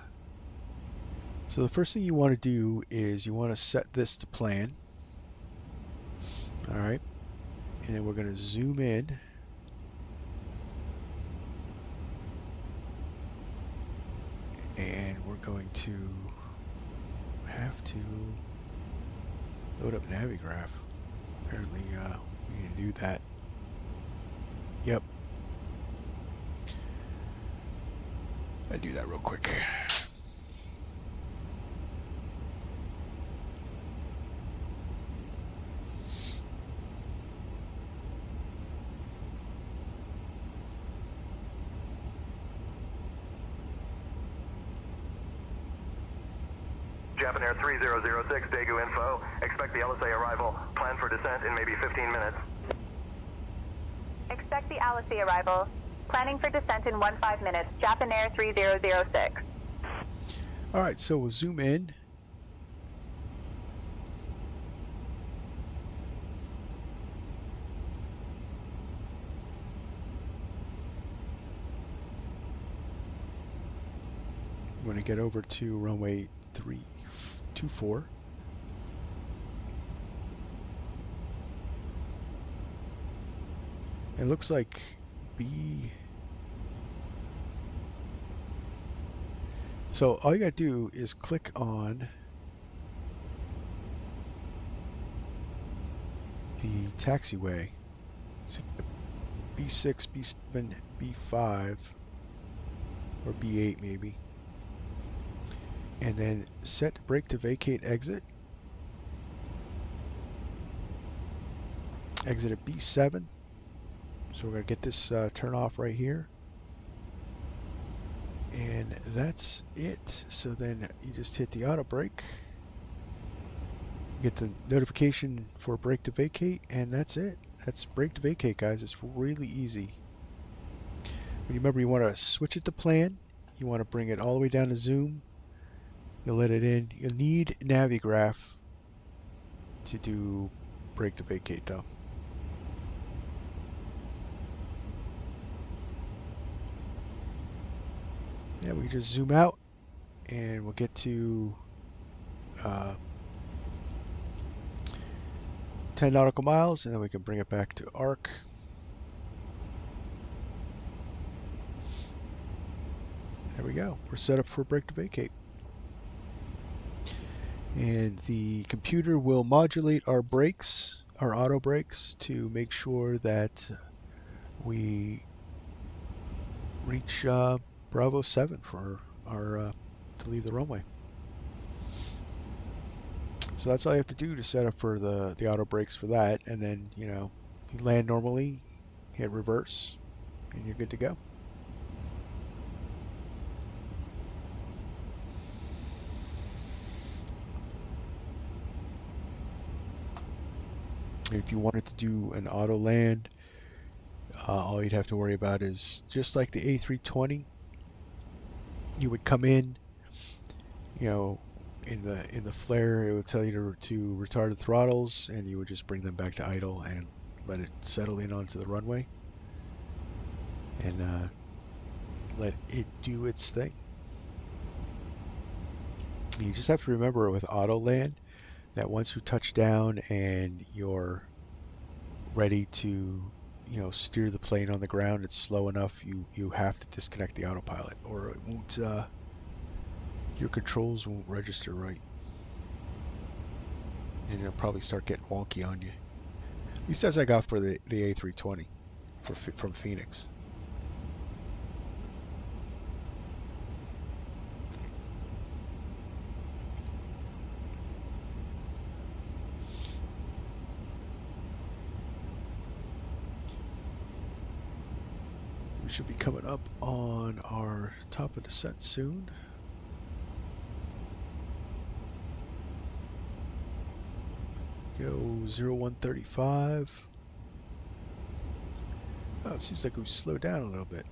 the first thing you want to do is you want to set this to plan. Alright. And then we're going to zoom in. And we're going to have to load up Navigraph. Apparently we need to do that. Yep. I do that real quick. Japan Air 3006, Daegu info. Expect the ALISAA arrival. Plan for descent in maybe 15 minutes. Expect the ALISAA arrival. Planning for descent in 15 minutes. Japan Air 3006. Alright, so we'll zoom in. I'm going to get over to runway 324. It looks like B. So all you gotta do is click on the taxiway. So B6, B7, B5, or B8 maybe. And then set brake to vacate exit. Exit at B7. So we're going to get this turn off right here. And that's it. So then you just hit the auto brake. You get the notification for brake to vacate, and that's it. That's brake to vacate, guys. It's really easy. But remember, you want to switch it to plan. You want to bring it all the way down to zoom. You'll let it in. You'll need Navigraph to do brake to vacate, though. Yeah, we just zoom out and we'll get to 10 nautical miles, and then we can bring it back to arc. There we go. We're set up for brake to vacate. And the computer will modulate our brakes, our auto brakes, to make sure that we reach Bravo 7 for our to leave the runway. So that's all you have to do to set up for the auto brakes for that, and then, you know, you land normally, hit reverse, and you're good to go. If you wanted to do an auto land, all you'd have to worry about is just like the A320. You would come in, you know, in the flare, it would tell you to retard the throttles, and you would just bring them back to idle and let it settle in onto the runway, and let it do its thing. You just have to remember with auto land that once you touch down and you're ready to, you know, steer the plane on the ground, it's slow enough, you have to disconnect the autopilot, or it won't, your controls won't register right, and it'll probably start getting wonky on you. At least as I got for the A320 from Phoenix. We should be coming up on our top of descent soon. Go 0135. Oh, it seems like we've slowed down a little bit.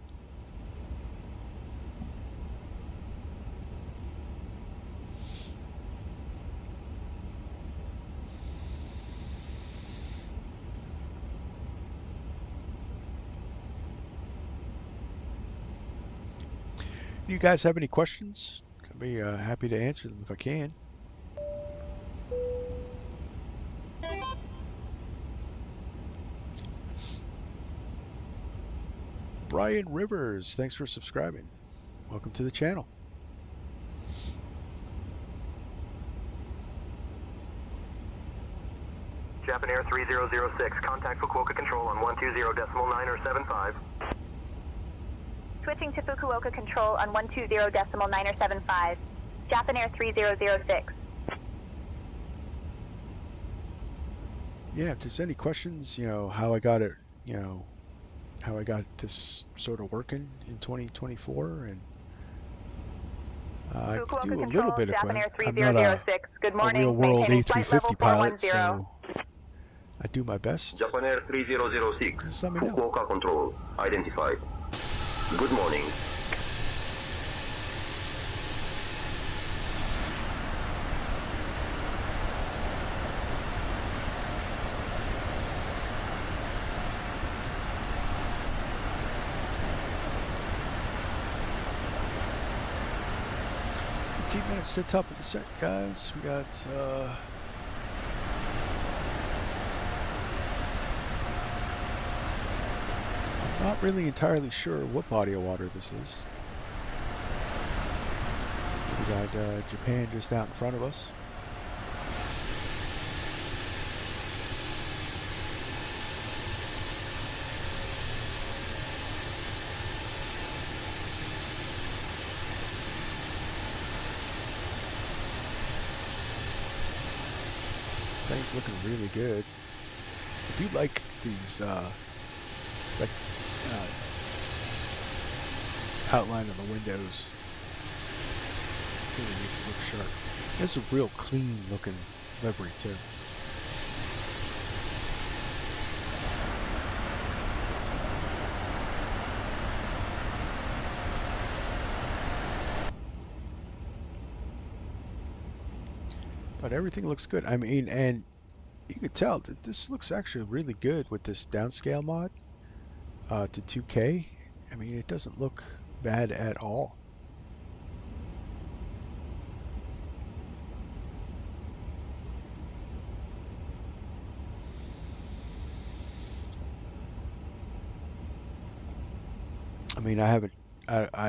Do you guys have any questions? I'd be happy to answer them if I can. Brian Rivers, thanks for subscribing. Welcome to the channel. Japan Air 3006, contact Fukuoka Control on 120.975. Switching to Fukuoka Control on 120.975. Japan Air 3006. Yeah, if there's any questions, you know, how I got it, you know, how I got this sort of working in 2024, and I do a little bit of it. I'm not a real world A350 pilot, so I do my best. Japan Air 3006, just let me know. Fukuoka Control, identified. Good morning. Minutes to top of the set, guys. We got I'm not really entirely sure what body of water this is. We got Japan just out in front of us. Things looking really good. I do like these outline of the windows. Really makes it look sharp. This is a real clean looking livery too. But everything looks good. I mean, and you could tell that this looks actually really good with this downscale mod to 2K. I mean, it doesn't look bad at all. I mean, I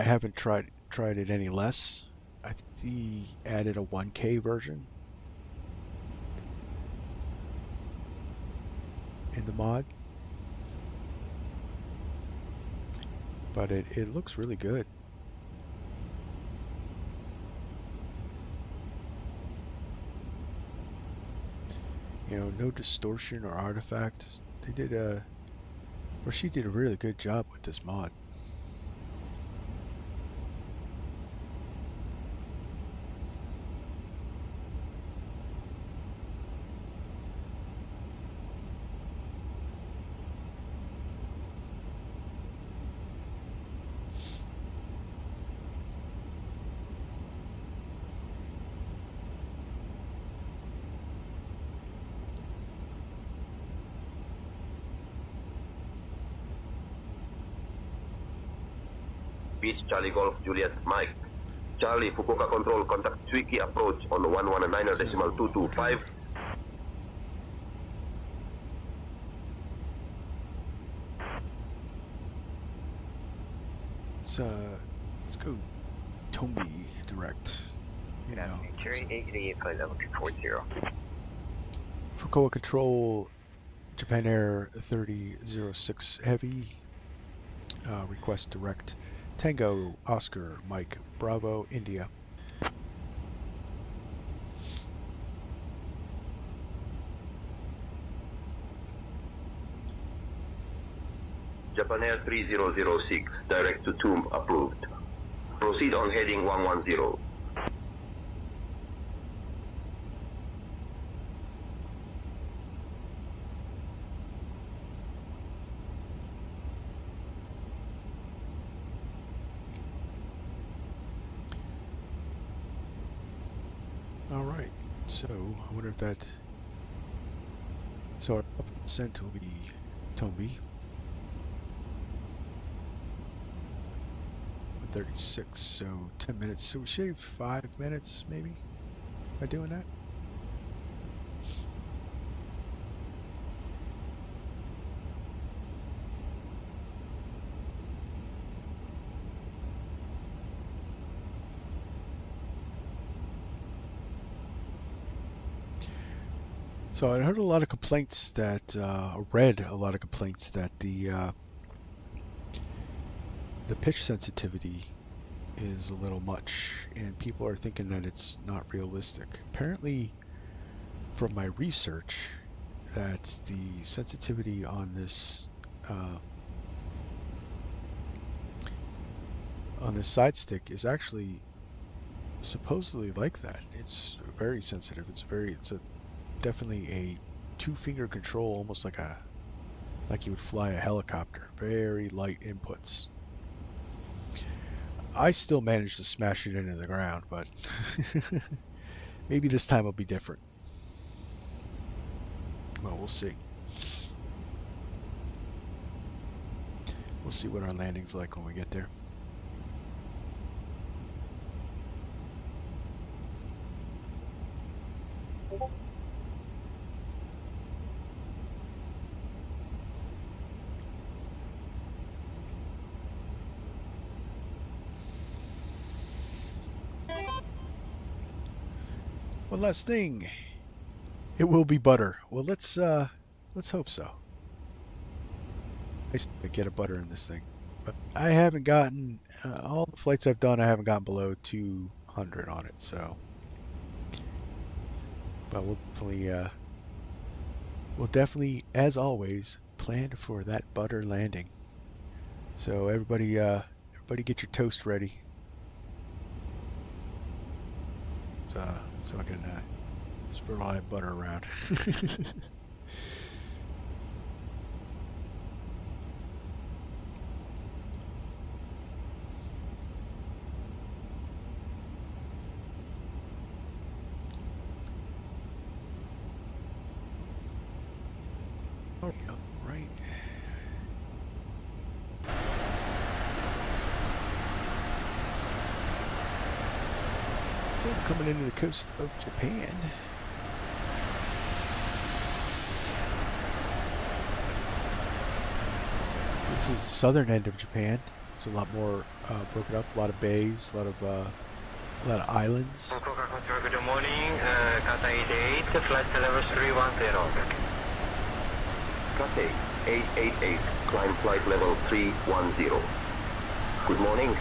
haven't tried it any less. I think he added a 1K version in the mod, but it looks really good. no distortion or artifact. They did she did a really good job with this mod. Beach Charlie Golf Juliet Mike. Charlie Fukuoka Control, contact Suiki approach on 119.225. Let's go Tombi direct. Fukuoka Control, Japan Air 3006 Heavy. Request direct. Tango Oscar Mike Bravo India. Japan Air 3006, direct to Tomb approved. Proceed on heading 110. Alright, so I wonder if that... So our descent will be Tombi. 136, so 10 minutes. So we shaved 5 minutes maybe by doing that. So I heard a lot of complaints that, read a lot of complaints that the pitch sensitivity is a little much, and people are thinking that it's not realistic. Apparently, from my research, that the sensitivity on this side stick is actually supposedly like that. It's very sensitive. It's definitely a 2-finger control, almost like you would fly a helicopter. Very light inputs. I still managed to smash it into the ground, but maybe this time will be different. Well, we'll see. We'll see what our landing's like when we get there. One last thing. It will be butter. Well, let's hope so. I get a butter in this thing, but I haven't gotten all the flights I've done. I haven't gotten below 200 on it. So, but we'll definitely, as always, plan for that butter landing. So everybody get your toast ready. So I can spread all that butter around. Oh, yeah, right. So we're coming into the coast of Japan. So this is the southern end of Japan. It's a lot more broken up, a lot of bays, a lot of islands. Good morning, Kansai 8, flight level 310. Kansai 888, climb flight level 310. Good morning.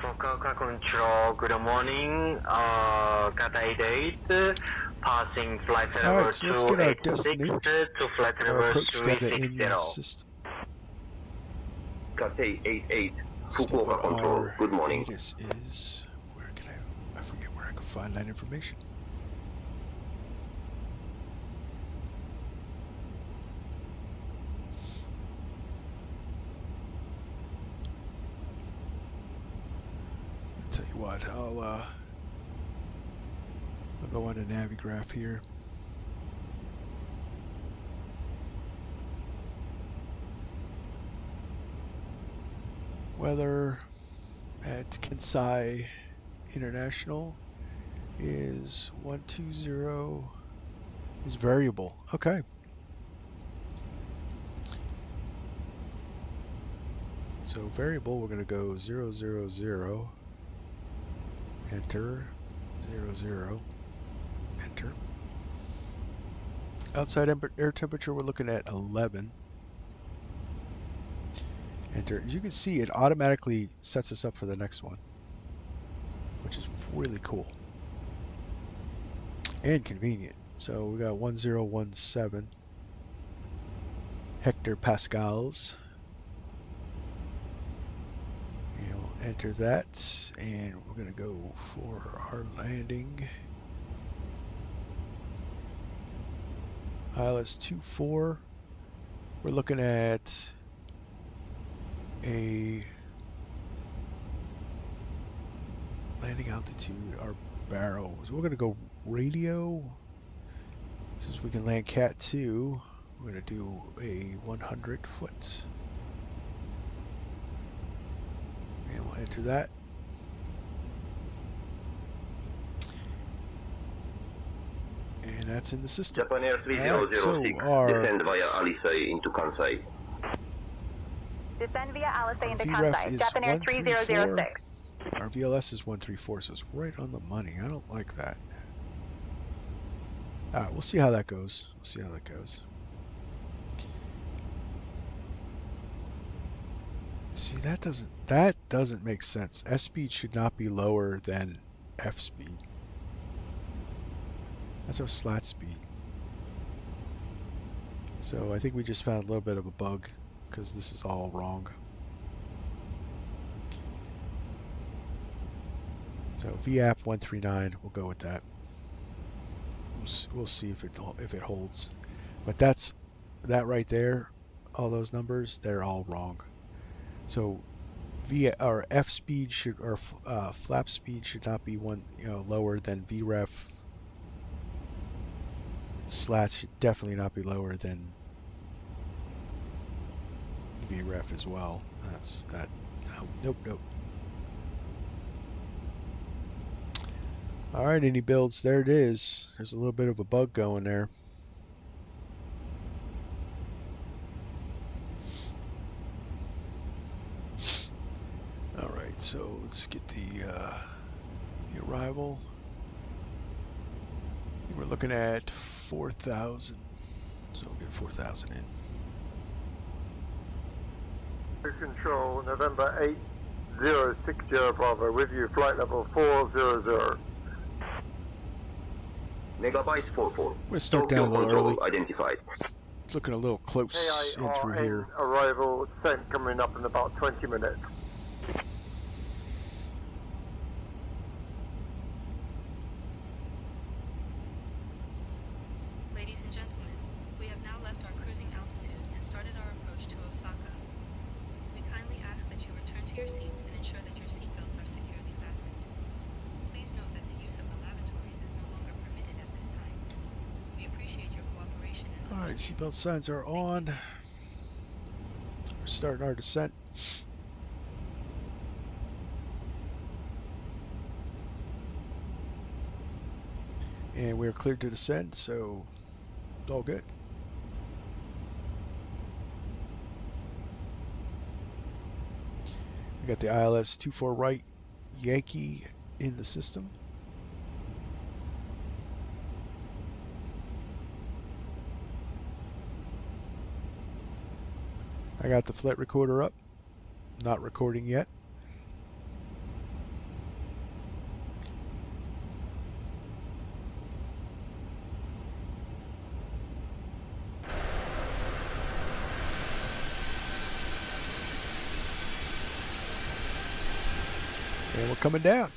Fukuoka Control, good morning, Kansai 8, passing flight All level right, so let's get our 286 to flight our level approach data in 360. the system. Cathay 88, See Fukuoka what Control, our good morning. ATIS is. Where can I forget where I can find that information. I'll tell you what, I'll go on to Navigraph here. Weather at Kansai International is 120 is variable. Okay. So variable, we're going to go 000, enter, 00, enter. Outside air temperature, we're looking at 11. Enter. As you can see, it automatically sets us up for the next one, which is really cool and convenient. So we got 1017 hectopascals, and we'll enter that, and we're going to go for our landing. ILS-24. We're looking at a landing altitude, our barrel. So we're going to go radio. Since we can land Cat 2, we're going to do a 100 foot. And we'll enter that. And that's in the system. Japan Air 3006, descend via ALISA into Kansai. Descend via ALISA into VREF Kansai. is Japan Air 3006. Our VLS is 134, so it's right on the money. I don't like that. Alright, we'll see how that goes. We'll see how that goes. See, that doesn't make sense. S speed should not be lower than F speed. That's our slat speed. So I think we just found a little bit of a bug because this is all wrong. So VAP 139, we'll go with that. We'll see if it holds. But that right there, all those numbers, they're all wrong. So our F speed should, or flap speed should not be lower than VREF. Slat should definitely not be lower than VREF as well. That's that. No, nope. All right, any builds? There it is. There's a little bit of a bug going there. All right, so let's get the arrival. We're looking at 4,000, so we'll get 4,000 in. Control, November 8060 Bravo, with you, flight level 400. Megabyte 44. We're going to start down a little early. Identified. It's looking a little close in through here. Arrival sent coming up in about 20 minutes. Ladies and gentlemen, we have now left our cruising altitude and started our approach to Osaka. We kindly ask that you return to your seats and ensure that your seatbelts are securely fastened. Please note that the use of the lavatories is no longer permitted at this time. We appreciate your cooperation. Alright, seatbelt signs are on. We're starting our descent. And we're cleared to descend, so it's all good. We got the ILS 24 right Yankee in the system. I got the flight recorder up, not recording yet. And we're coming down.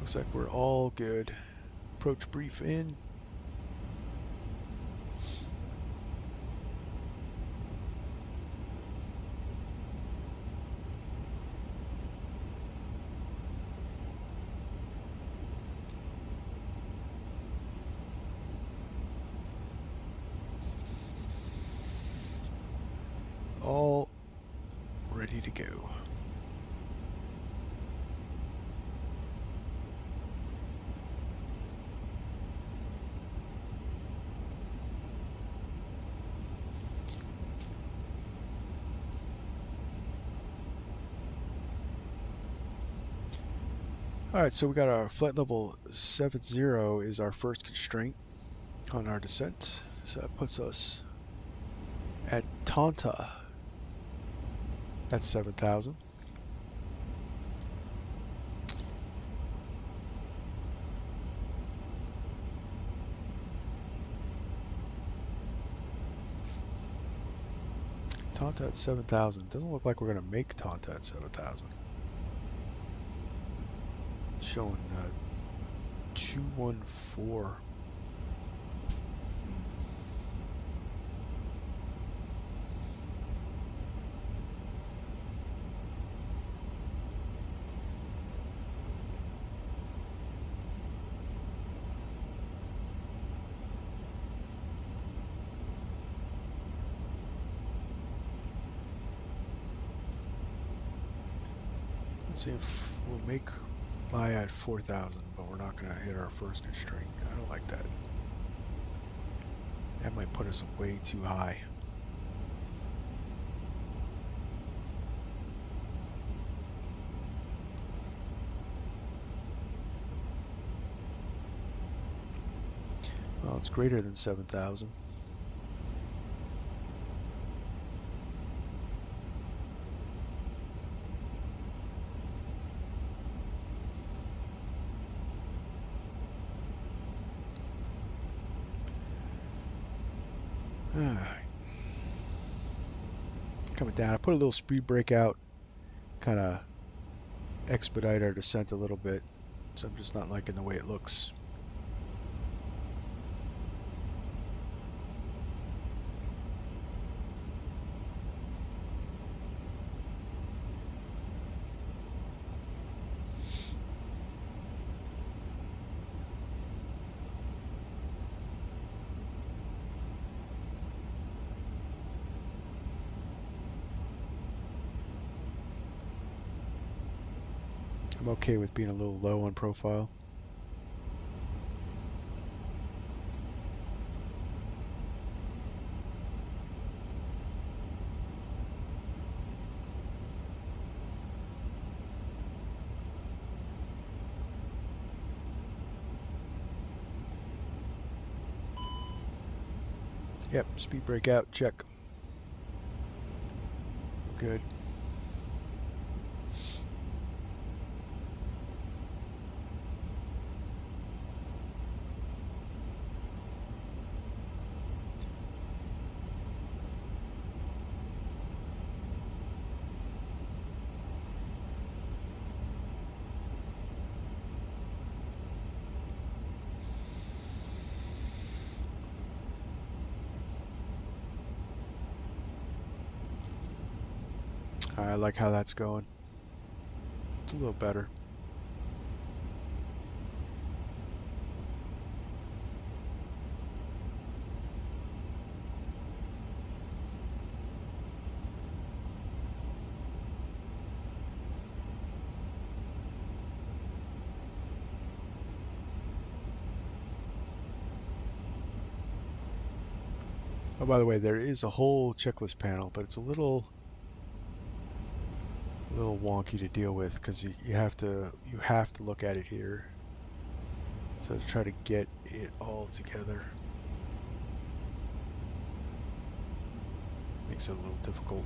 Looks like we're all good. Approach brief in. All ready to go. Alright, so we got our flight level 70 is our first constraint on our descent. So that puts us at Tonta at 7,000. Tonta at 7,000. Doesn't look like we're going to make Tonta at 7,000. Showing 214. Let's see if we'll make MIHOU at 4,000, but we're not going to hit our first constraint. I don't like that. That might put us way too high. Well, it's greater than 7,000. Coming down, I put a little speed brake out, kind of expedite our descent a little bit, so I'm just not liking the way it looks. I'm okay with being a little low on profile. Yep, speed brake out, check. Good. I like how that's going. It's a little better. Oh, by the way, there is a whole checklist panel, but it's a little wonky to deal with because you have to look at it here. So to try to get it all together makes it a little difficult.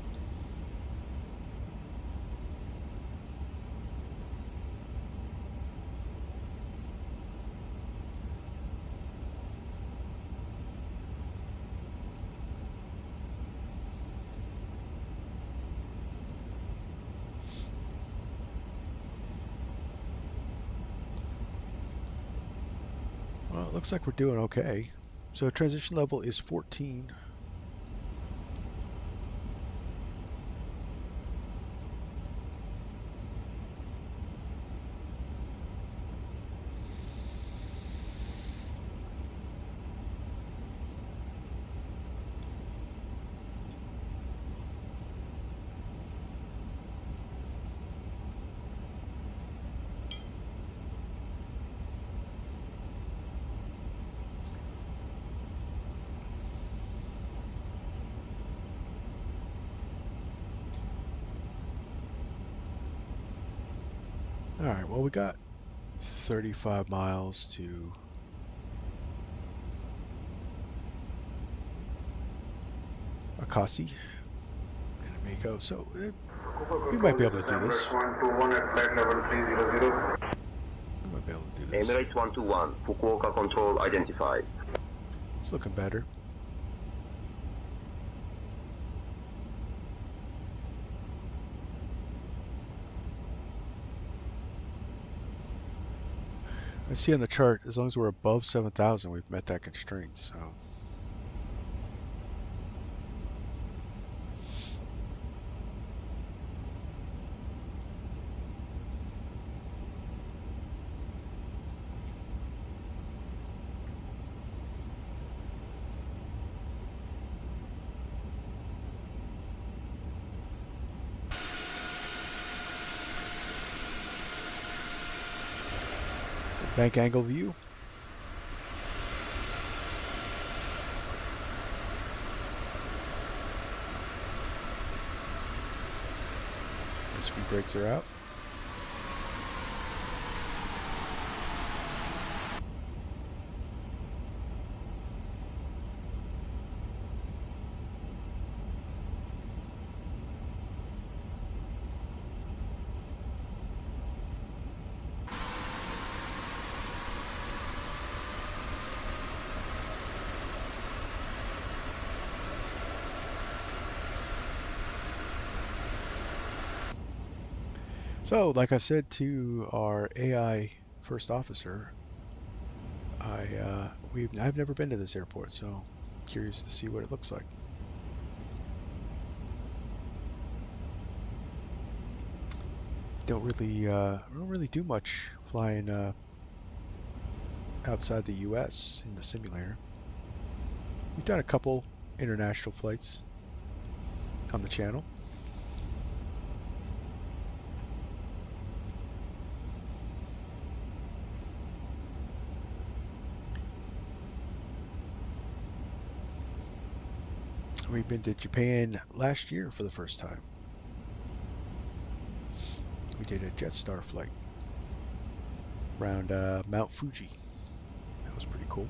it looks like we're doing okay. So transition level is 14. Alright, well, we got 35 miles to Akasi and MIHOU, so we might be able to do this. We might be able to do this. Emirates 121, Fukuoka control identified. It's looking better. I see on the chart, as long as we're above 7,000, we've met that constraint, so. Bank angle view. The speed brakes are out. So, like I said to our AI first officer, I've never been to this airport, so I'm curious to see what it looks like. Don't really do much flying outside the U.S. in the simulator. We've done a couple international flights on the channel. We've been to Japan last year for the first time. We did a Jetstar flight around Mount Fuji. That was pretty cool.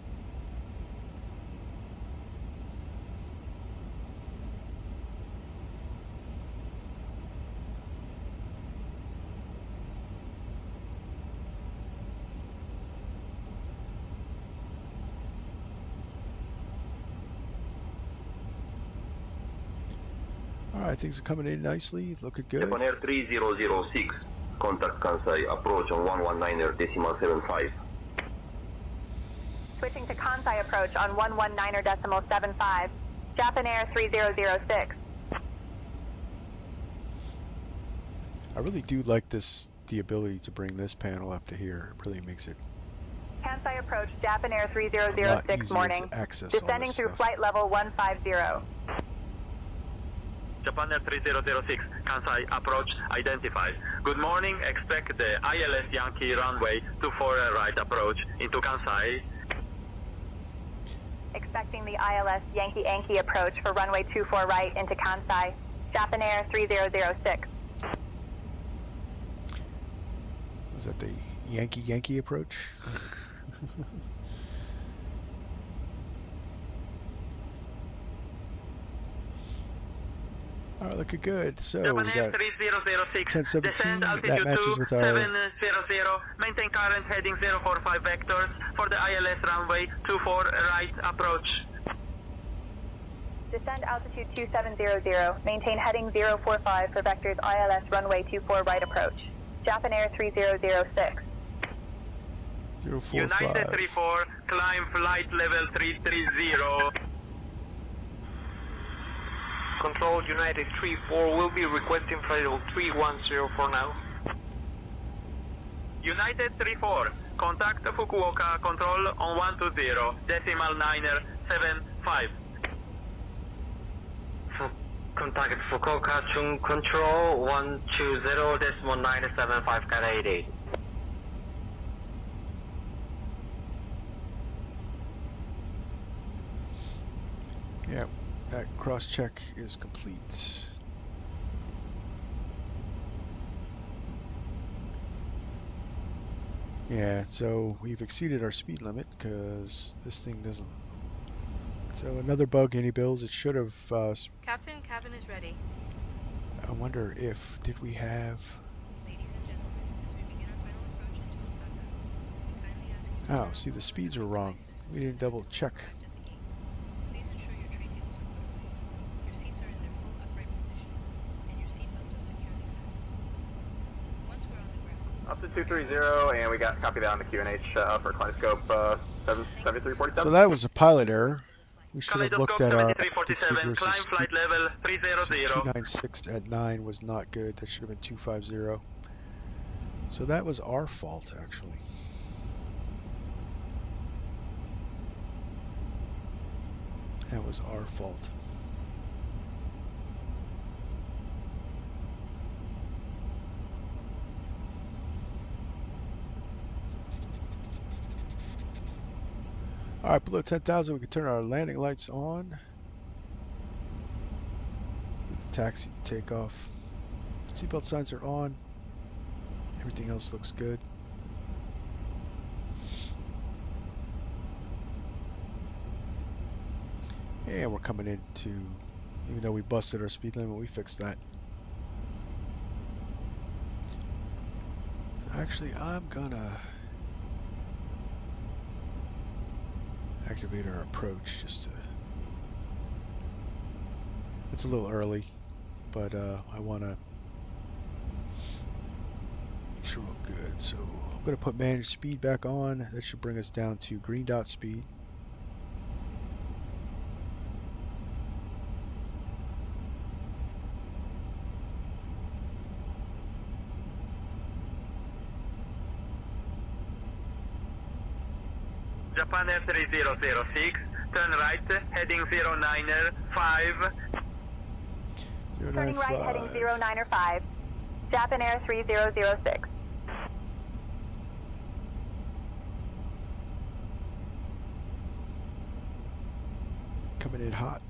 Alright, things are coming in nicely, looking good. Japan Air 3006, contact Kansai, approach on 119.75. Switching to Kansai approach on 119.75. Japan Air 3006. I really do like the ability to bring this panel up to here. It really makes it Kansai approach, Japan Air 3006 morning. Descending through flight level 150. Japan Air 3006, Kansai approach identified. Good morning, expect the ILS Yankee runway 24 right approach into Kansai. Expecting the ILS Yankee approach for runway 24 right into Kansai. Japan Air 3006. Was that the Yankee approach? Alright, looking good. So we got 1017, that matches with our 700, maintain current heading 045 vectors for the ILS runway 24 right approach. Descend altitude 2700, maintain heading 045 for vectors ILS runway 24 right approach. Japan Air 3006. 045. United 34, climb flight level 330. Control United 34 will be requesting flight level 310 for now. United 34, contact Fukuoka control on 120, decimal 975. Contact Fukuoka Chung Control 120 decimal 975 Cat 88. Yeah, that cross check is complete. Yeah, so we've exceeded our speed limit because this thing doesn't. So another bug, any bills? It should have. Captain, cabin is ready. I wonder if did we have. Ladies and gentlemen, as we begin our final approach into Osaka, we kindly ask you to Oh, see, the speeds were wrong. We didn't double check. please ensure your tray tables are put away. Your seats are in their full upright position, and your seatbelts are securely fastened. Once we're on the ground. Up to 230, and we got copy that on the QNH for Kaleidoscope 7347. So that was a pilot error. We should have looked at our 7347, climb flight level 300. 296 at 9 was not good. That should have been 250. So that was our fault, actually. That was our fault. Alright, below 10,000 we can turn our landing lights on. Get the taxi take off. Seatbelt signs are on. Everything else looks good. And we're coming into, even though we busted our speed limit, we fixed that. Actually, I'm gonna activate our approach just to. It's a little early, but I want to make sure we're good. So I'm going to put manage speed back on. That should bring us down to green dot speed. Japan Air 3006, turn right, heading 095. Turning right, heading 095. Japan Air 3006. Coming in hot.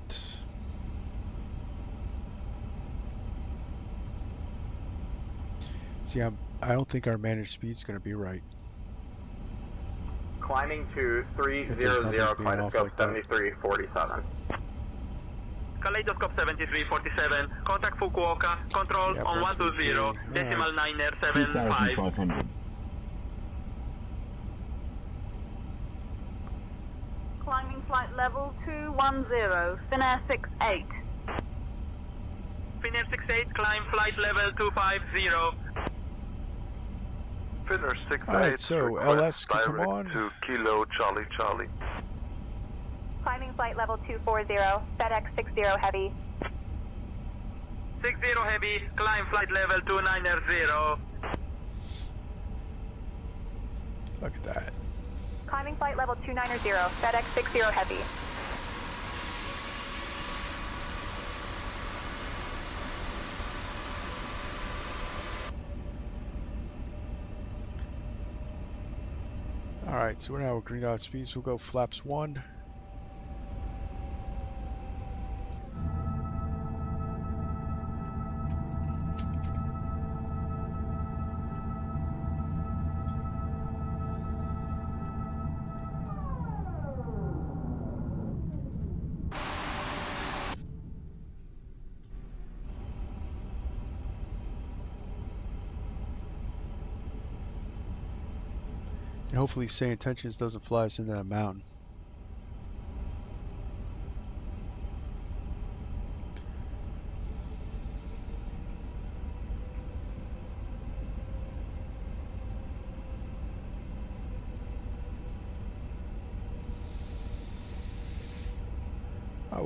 See, I don't think our managed speed is going to be right. Climbing to 300, Kaleidoscope 7347. Kaleidoscope 7347, contact Fukuoka, control on 120, decimal 975. Climbing flight level 210, Finnair 68. Finnair 68, climb flight level 250. Finnair 68. Alright, so LS can come on. To Kilo Charlie Charlie. Climbing flight level 240, FedEx 60 Heavy. 60 Heavy, climb flight level 290. Look at that. Climbing flight level 290, FedEx 60 Heavy. Alright, so we're now at green dot speeds. We'll go flaps 1. And hopefully Say Intentions doesn't fly us into that mountain.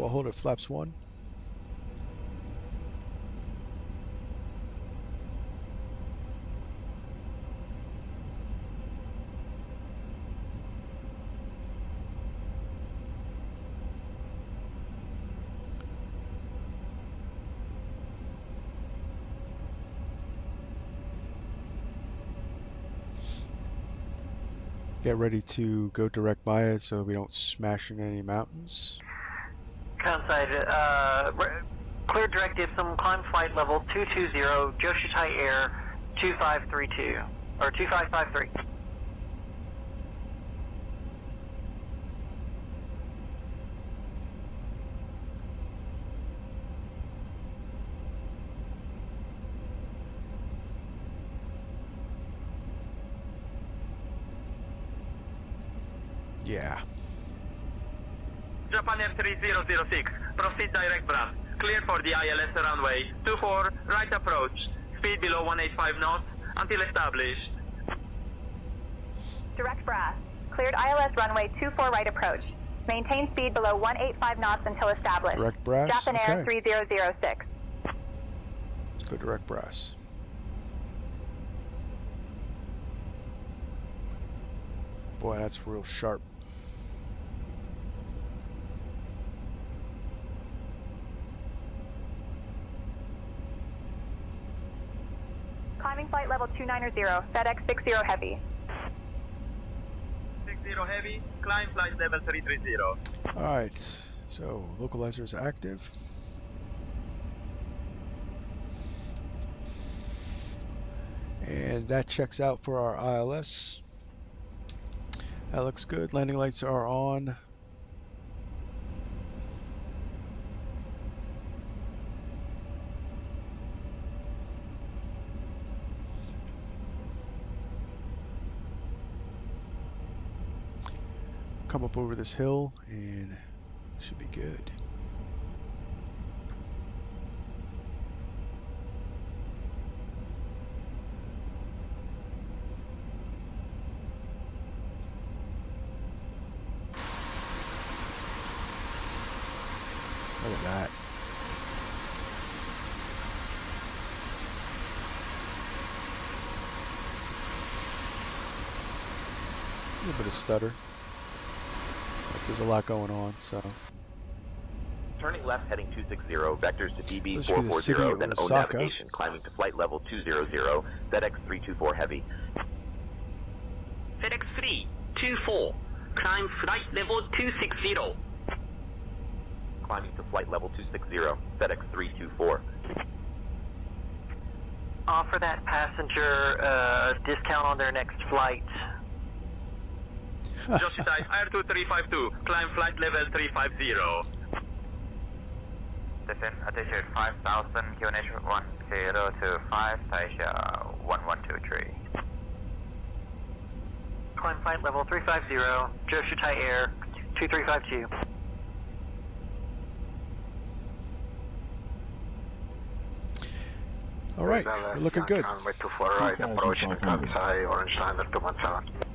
we'll hold it flaps 1. Get ready to go direct MIHOU so we don't smash into any mountains. Kansai, clear directive, some climb flight level 220, Joshitai Air 2532, or 2553. Yeah. Japan Air 3006, proceed direct brass. Clear for the ILS runway 24, right approach. Speed below 185 knots until established. Direct brass. Cleared ILS runway 24 right approach. Maintain speed below 185 knots until established. Direct brass? Japan Air Okay. 3006. Let's go direct brass. Boy, that's real sharp. Climbing flight level 290, FedEx 60 Heavy. 60 heavy, climb flight level 330. Alright, so localizer is active. And that checks out for our ILS. That looks good. Landing lights are on. Come up over this hill and should be good. Look at that. A little bit of stutter. Like there's a lot going on, so. Turning left heading 260, vectors to DB So this should be the 440, city then of O Osaka. navigation, climbing to flight level 200, FedEx 324 Heavy. FedEx 324, climb flight level 260. Climbing to flight level 260, FedEx 324. Offer that passenger discount on their next flight. Joshitai Air 2352, climb flight level 350. Descend altitude 5000, QNH 1025, Taisha 1123. Climb flight level 350, Joshitai Air 2352. All right, we're looking good. Runway 24 right, approaching Kansai, Orange Liner 217.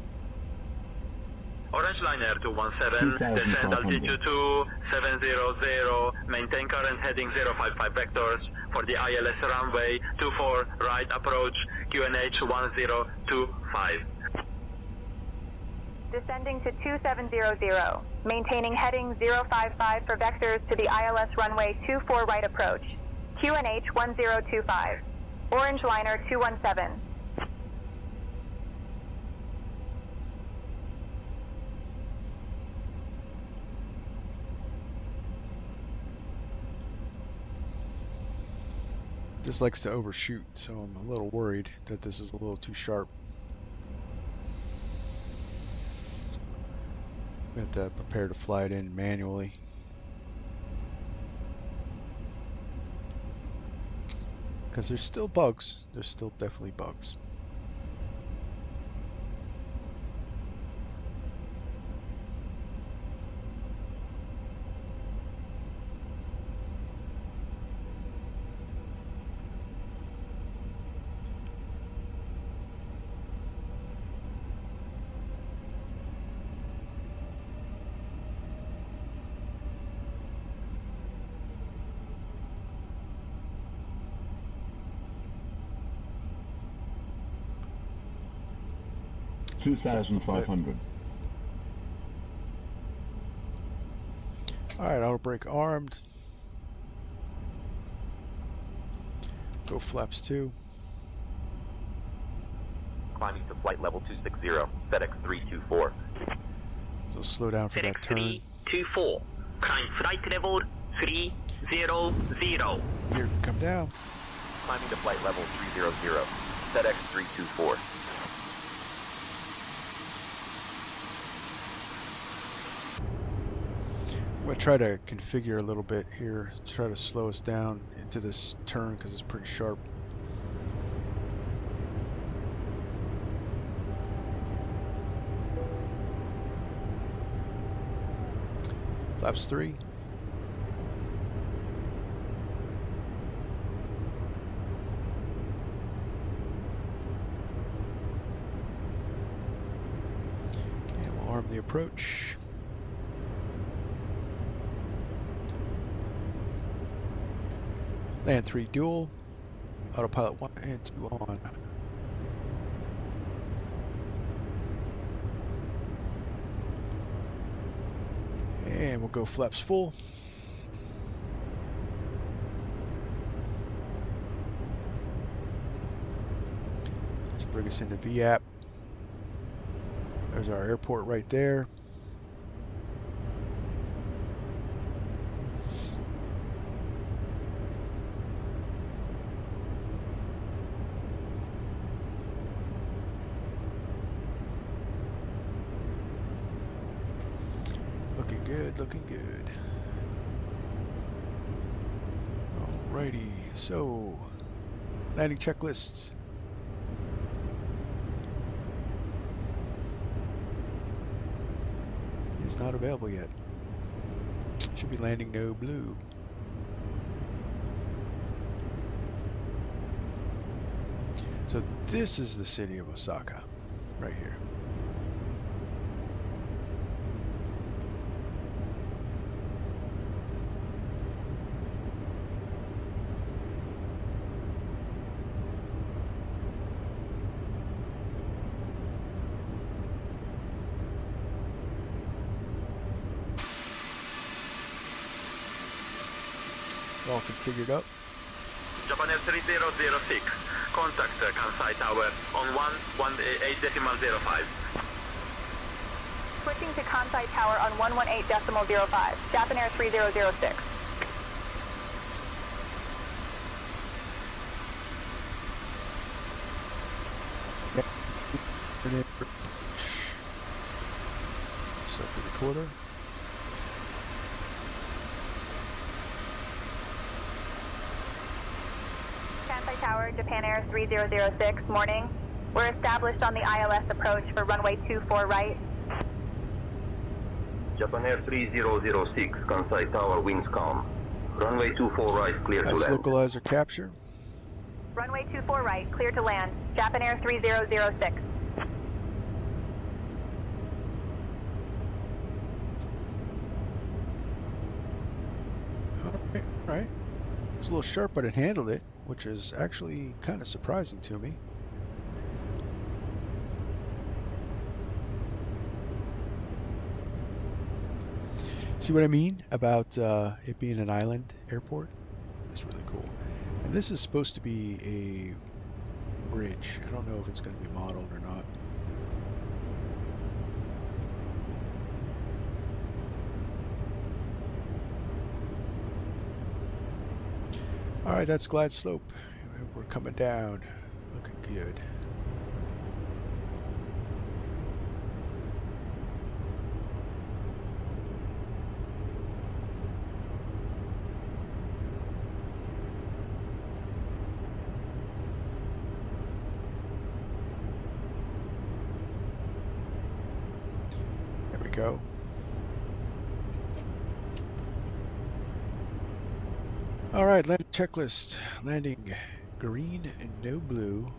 Orange Liner 217, descend altitude 2700, maintain current heading 055 vectors for the ILS runway 24 right approach, QNH 1025. Descending to 2700. Maintaining heading 055 for vectors to the ILS runway 24 right approach. QNH 1025. Orange Liner 217. This likes to overshoot, so I'm a little worried that this is a little too sharp. We have to prepare to fly it in manually. Because there's still bugs. There's still definitely bugs. 2,500. Alright, auto brake armed. Go flaps 2. Climbing to flight level 260, FedEx 324. So slow down for that turn. 324. Climb flight level 300. Gear can come down. Climbing to flight level 300, FedEx 324. I'm going to try to configure a little bit here. Try to slow us down into this turn because it's pretty sharp. Flaps 3. And we'll arm the approach. Land 3 dual. Autopilot 1 and 2 on. And we'll go flaps full. Let's bring us into VAP. There's our airport right there. Looking good, looking good. Alrighty, so landing checklist. Is not available yet. Should be landing no blue. So this is the city of Osaka, right here. All configured up. Japan Air 3006. Contact Kansai Tower on 118.05. Switching to Kansai Tower on 118.05. Japan Air 3006. Set the recorder. Kansai Tower, Japan Air 3006, morning. We're established on the ILS approach for runway 24 right. Japan Air 3006, Kansai Tower, winds calm. Runway 24 right, clear to That's land. localizer capture. Runway 24 right, clear to land. Japan Air 3006. All right. It's a little sharp, but it handled it, which is actually kind of surprising to me. See what I mean about it being an island airport? It's really cool. And this is supposed to be a bridge. I don't know if it's going to be modeled or not. Alright, that's glide slope. We're coming down. Looking good. There we go. Alright, landing checklist. Landing green and no blue.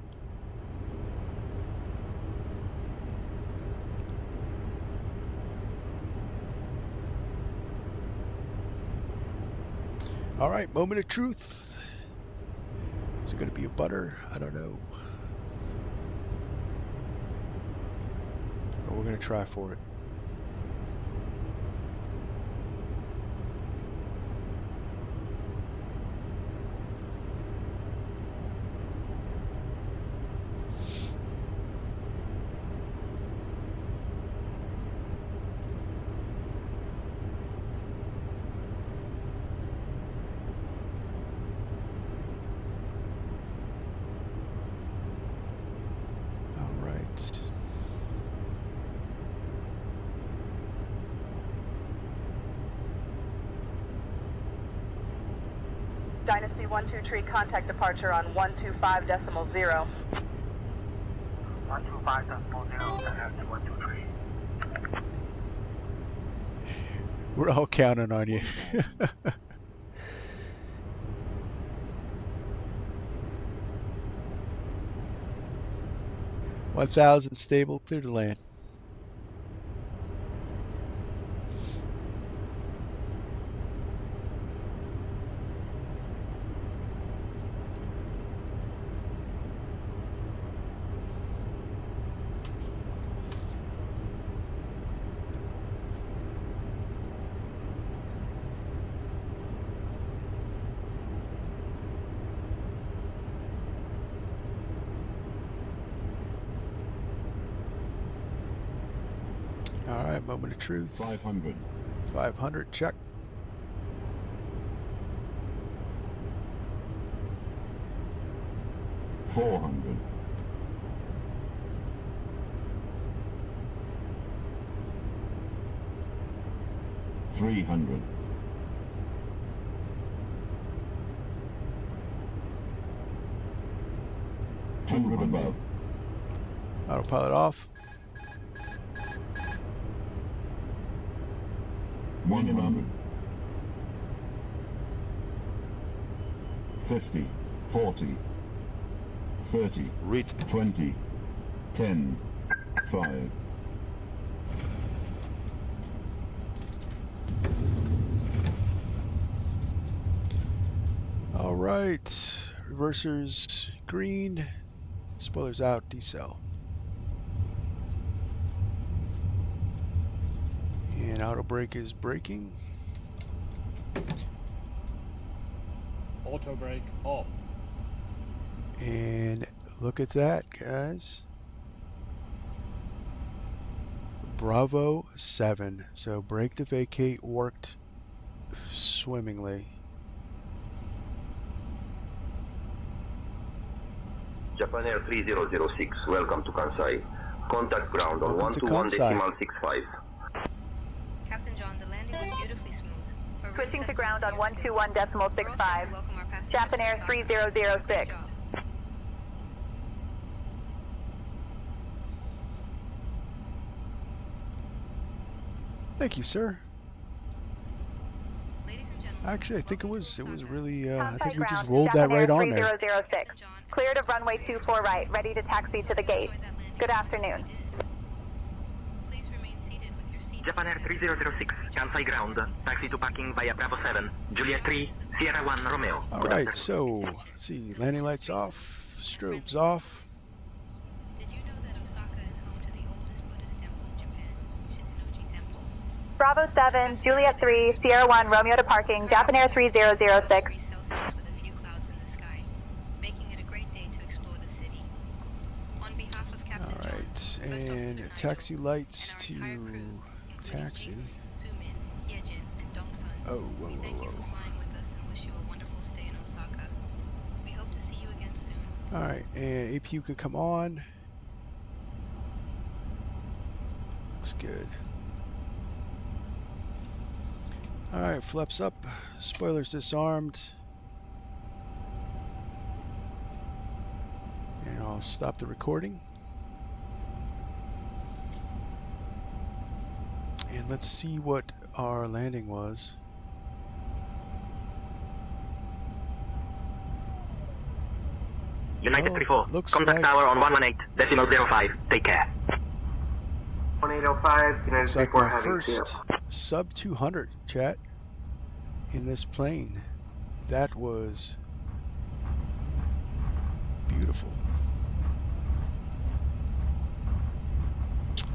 Alright, moment of truth. Is it going to be a butter? I don't know. but we're going to try for it. Dynasty 123, contact departure on 125.0. 125.0, Dynasty 123. We're all counting on you. 1,000 stable, clear to land. All right, moment of truth. 500. 500, check. $400. 300. 200 above. Autopilot off. 100. 50. 40. 30. Reach 20. 10. 5. All right, reversers green, spoilers out, decel. And auto brake is braking. Auto brake off. And look at that, guys. Bravo 7. So brake to vacate worked swimmingly. Japan Air 3006, welcome to Kansai. Contact ground on 121.65. Captain John, the landing was beautifully smooth. Switching to ground on 121.65. Japan Air 3006. Thank you, sir. Actually, I think it was really, I think we just rolled that right on there. 3006. Cleared of runway 24 right, ready to taxi to the gate. Good afternoon. Japan Air 3006, Kansai ground. Taxi to parking via Bravo 7, Juliet 3, Sierra 1 Romeo. All right, so let's see, landing lights off, strobes off. Did you know that Osaka is home to the oldest Buddhist temple in Japan, Shitanoji Temple? Bravo 7, Juliet 3, Sierra 1 Romeo to parking, Japan Air 3006. And taxi lights to taxi. Oh, whoa, whoa, whoa. Alright, and APU can come on. Looks good. Alright, flaps up. Spoilers disarmed. And I'll stop the recording. And let's see what our landing was. United 34. Looks Contact like, tower on 118.05. Take care. 1805, United looks like 34 my heavy first seal. sub 200 chat in this plane. That was beautiful.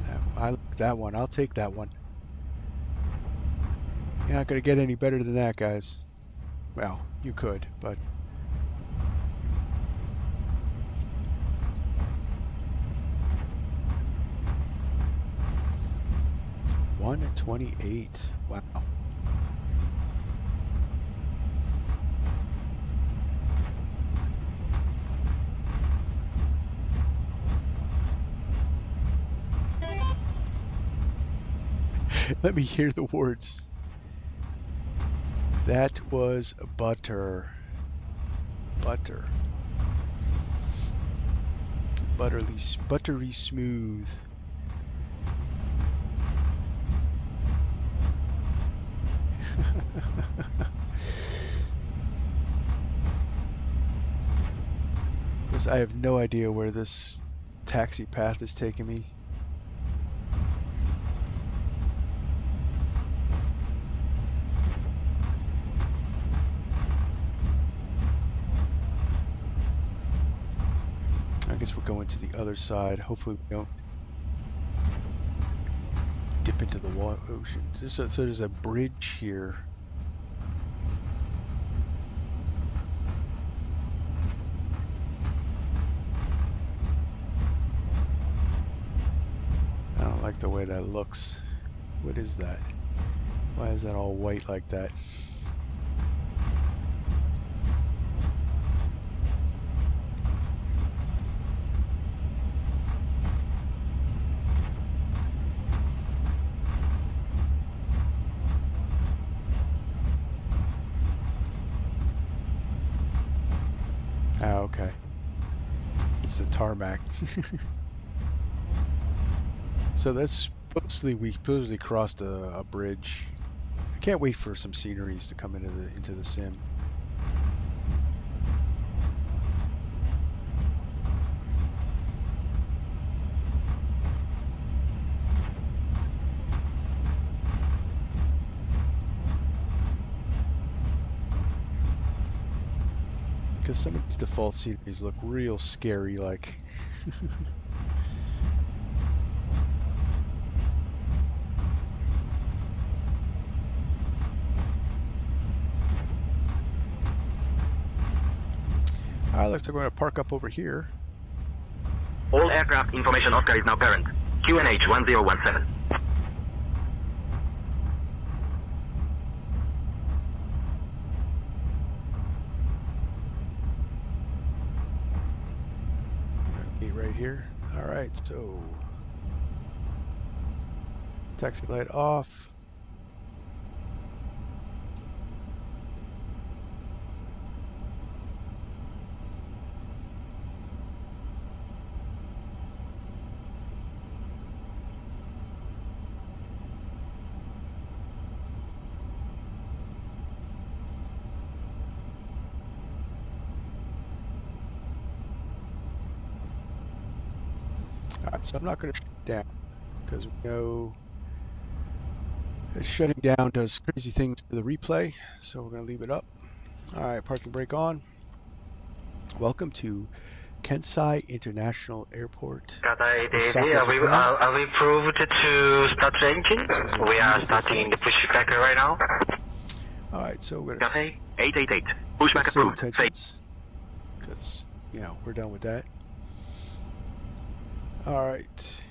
That I like that one. I'll take that one. You're not going to get any better than that, guys. Well, you could, but... $128. Wow. Let me hear the words. That was butter. Butter. Buttery smooth. Because I have no idea where this taxi path is taking me. I guess we're going to the other side. Hopefully we don't dip into the ocean. So there's a bridge here. I don't like the way that looks. What is that? Why is that all white like that? Ah, okay. It's the tarmac. So that's we supposedly crossed a bridge. I can't wait for some sceneries to come into the sim. Because some of these default sceneries look real scary, like. Alright, looks like we're going to park up over here. All aircraft information Oscar is now current. QNH 1017. Gate right here. Alright, so taxi light off. So I'm not going to shut it down because we know that shutting down does crazy things to the replay. So we're going to leave it up. All right, parking brake on. Welcome to Kansai International Airport. Kansai Osaka, Japan. are we approved to start the engine? We are starting the pushback right now. All right, so we're going to 888. Pushback approved. Because, you know, we're done with that. All right.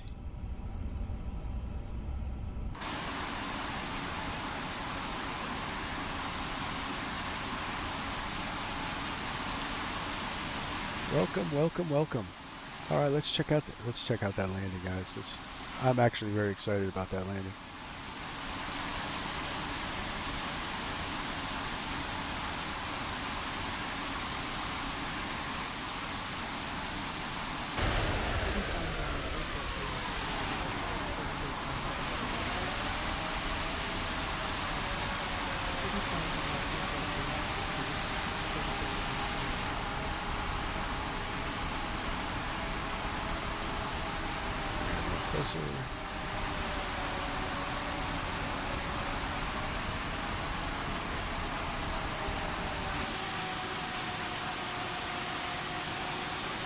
Welcome. All right, let's check out that landing, guys. I'm actually very excited about that landing. Closer.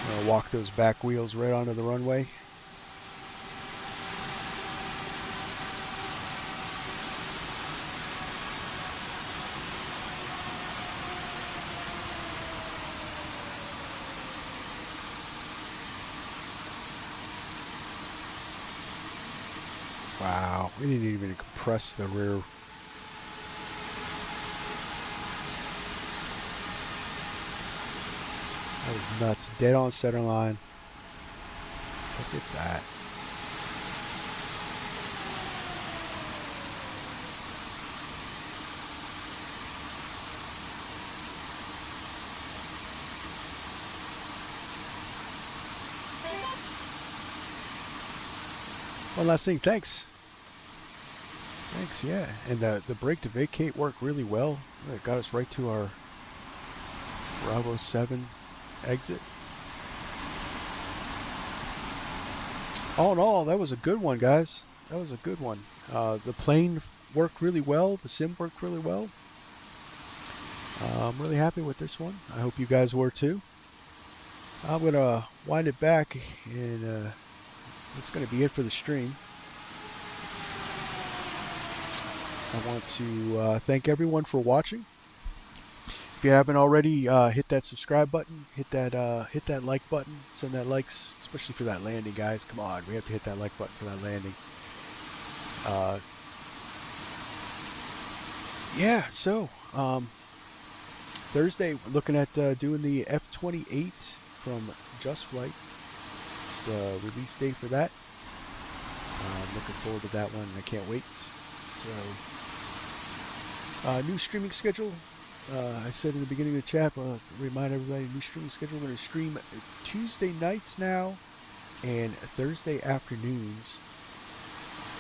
I'm gonna walk those back wheels right onto the runway. Wow, we didn't even compress the rear. That was nuts. Dead on center line. Look at that. One last thing, thanks. Thanks, yeah. And the brake to vacate worked really well. It got us right to our Bravo 7 exit. All in all, that was a good one, guys. That was a good one. The plane worked really well. The sim worked really well. I'm really happy with this one. I hope you guys were too. I'm going to wind it back, and that's going to be it for the stream. I want to thank everyone for watching. If you haven't already, hit that subscribe button, hit that like button, send that likes, especially for that landing, guys. Come on, we have to hit that like button for that landing. Yeah, so Thursday we're looking at doing the F-28 from Just Flight. It's the release date for that. I'm looking forward to that one. I can't wait. So, new streaming schedule. I said in the beginning of the chat, remind everybody, new streaming schedule. We're going to stream Tuesday nights now and Thursday afternoons.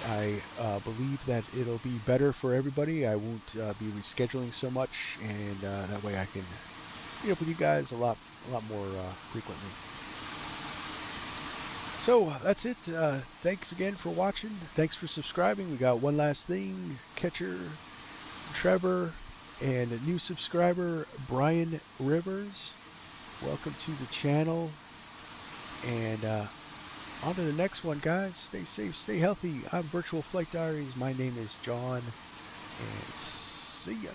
I believe that it'll be better for everybody. I won't be rescheduling so much, and that way I can meet up with you guys a lot more frequently. So that's it. Thanks again for watching. Thanks for subscribing. We got one last thing. Catcher, Trevor, and a new subscriber, Brian Rivers. Welcome to the channel. And on to the next one, guys. Stay safe, stay healthy. I'm Virtual Flight Diaries. My name is John. And see ya.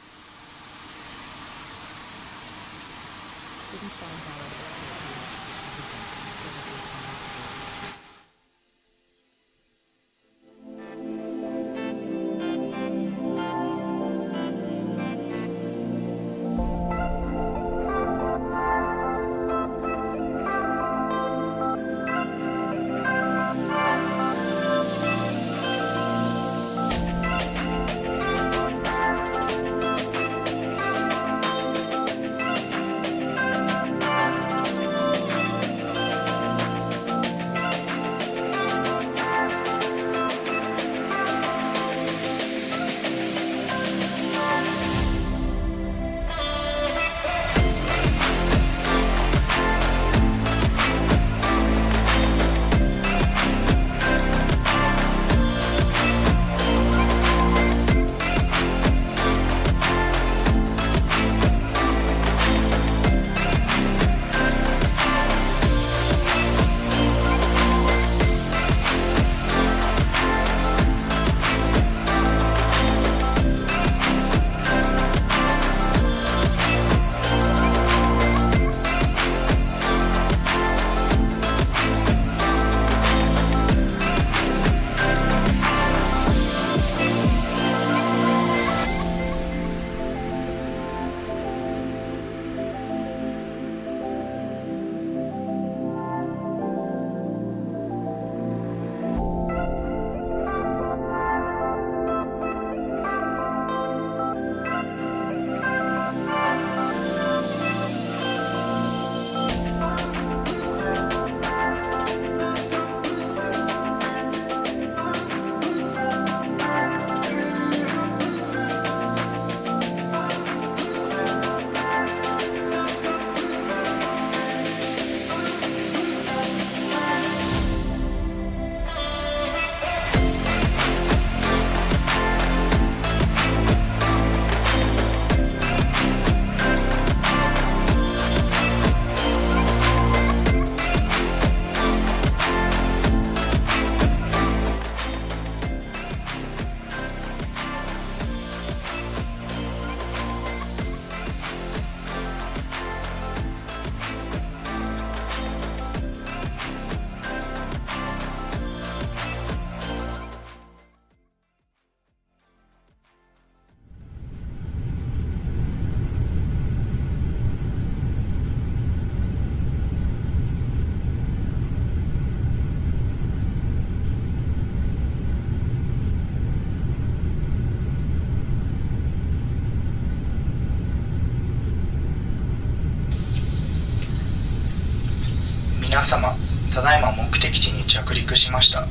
皆様、ただいま目的地に着陸しました。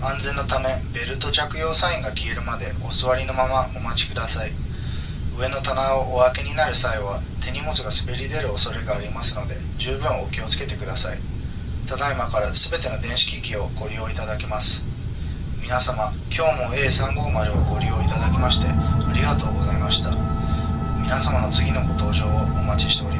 安全のためベルト着用サインが消えるまでお座りのままお待ちください。上の棚をお開けになる際は手荷物が滑り出る恐れがありますので十分お気をつけてください。ただいまからすべての電子機器をご利用いただけます。皆様、今日も A350 をご利用いただきましてありがとうございました。皆様の次のご搭乗をお待ちしております。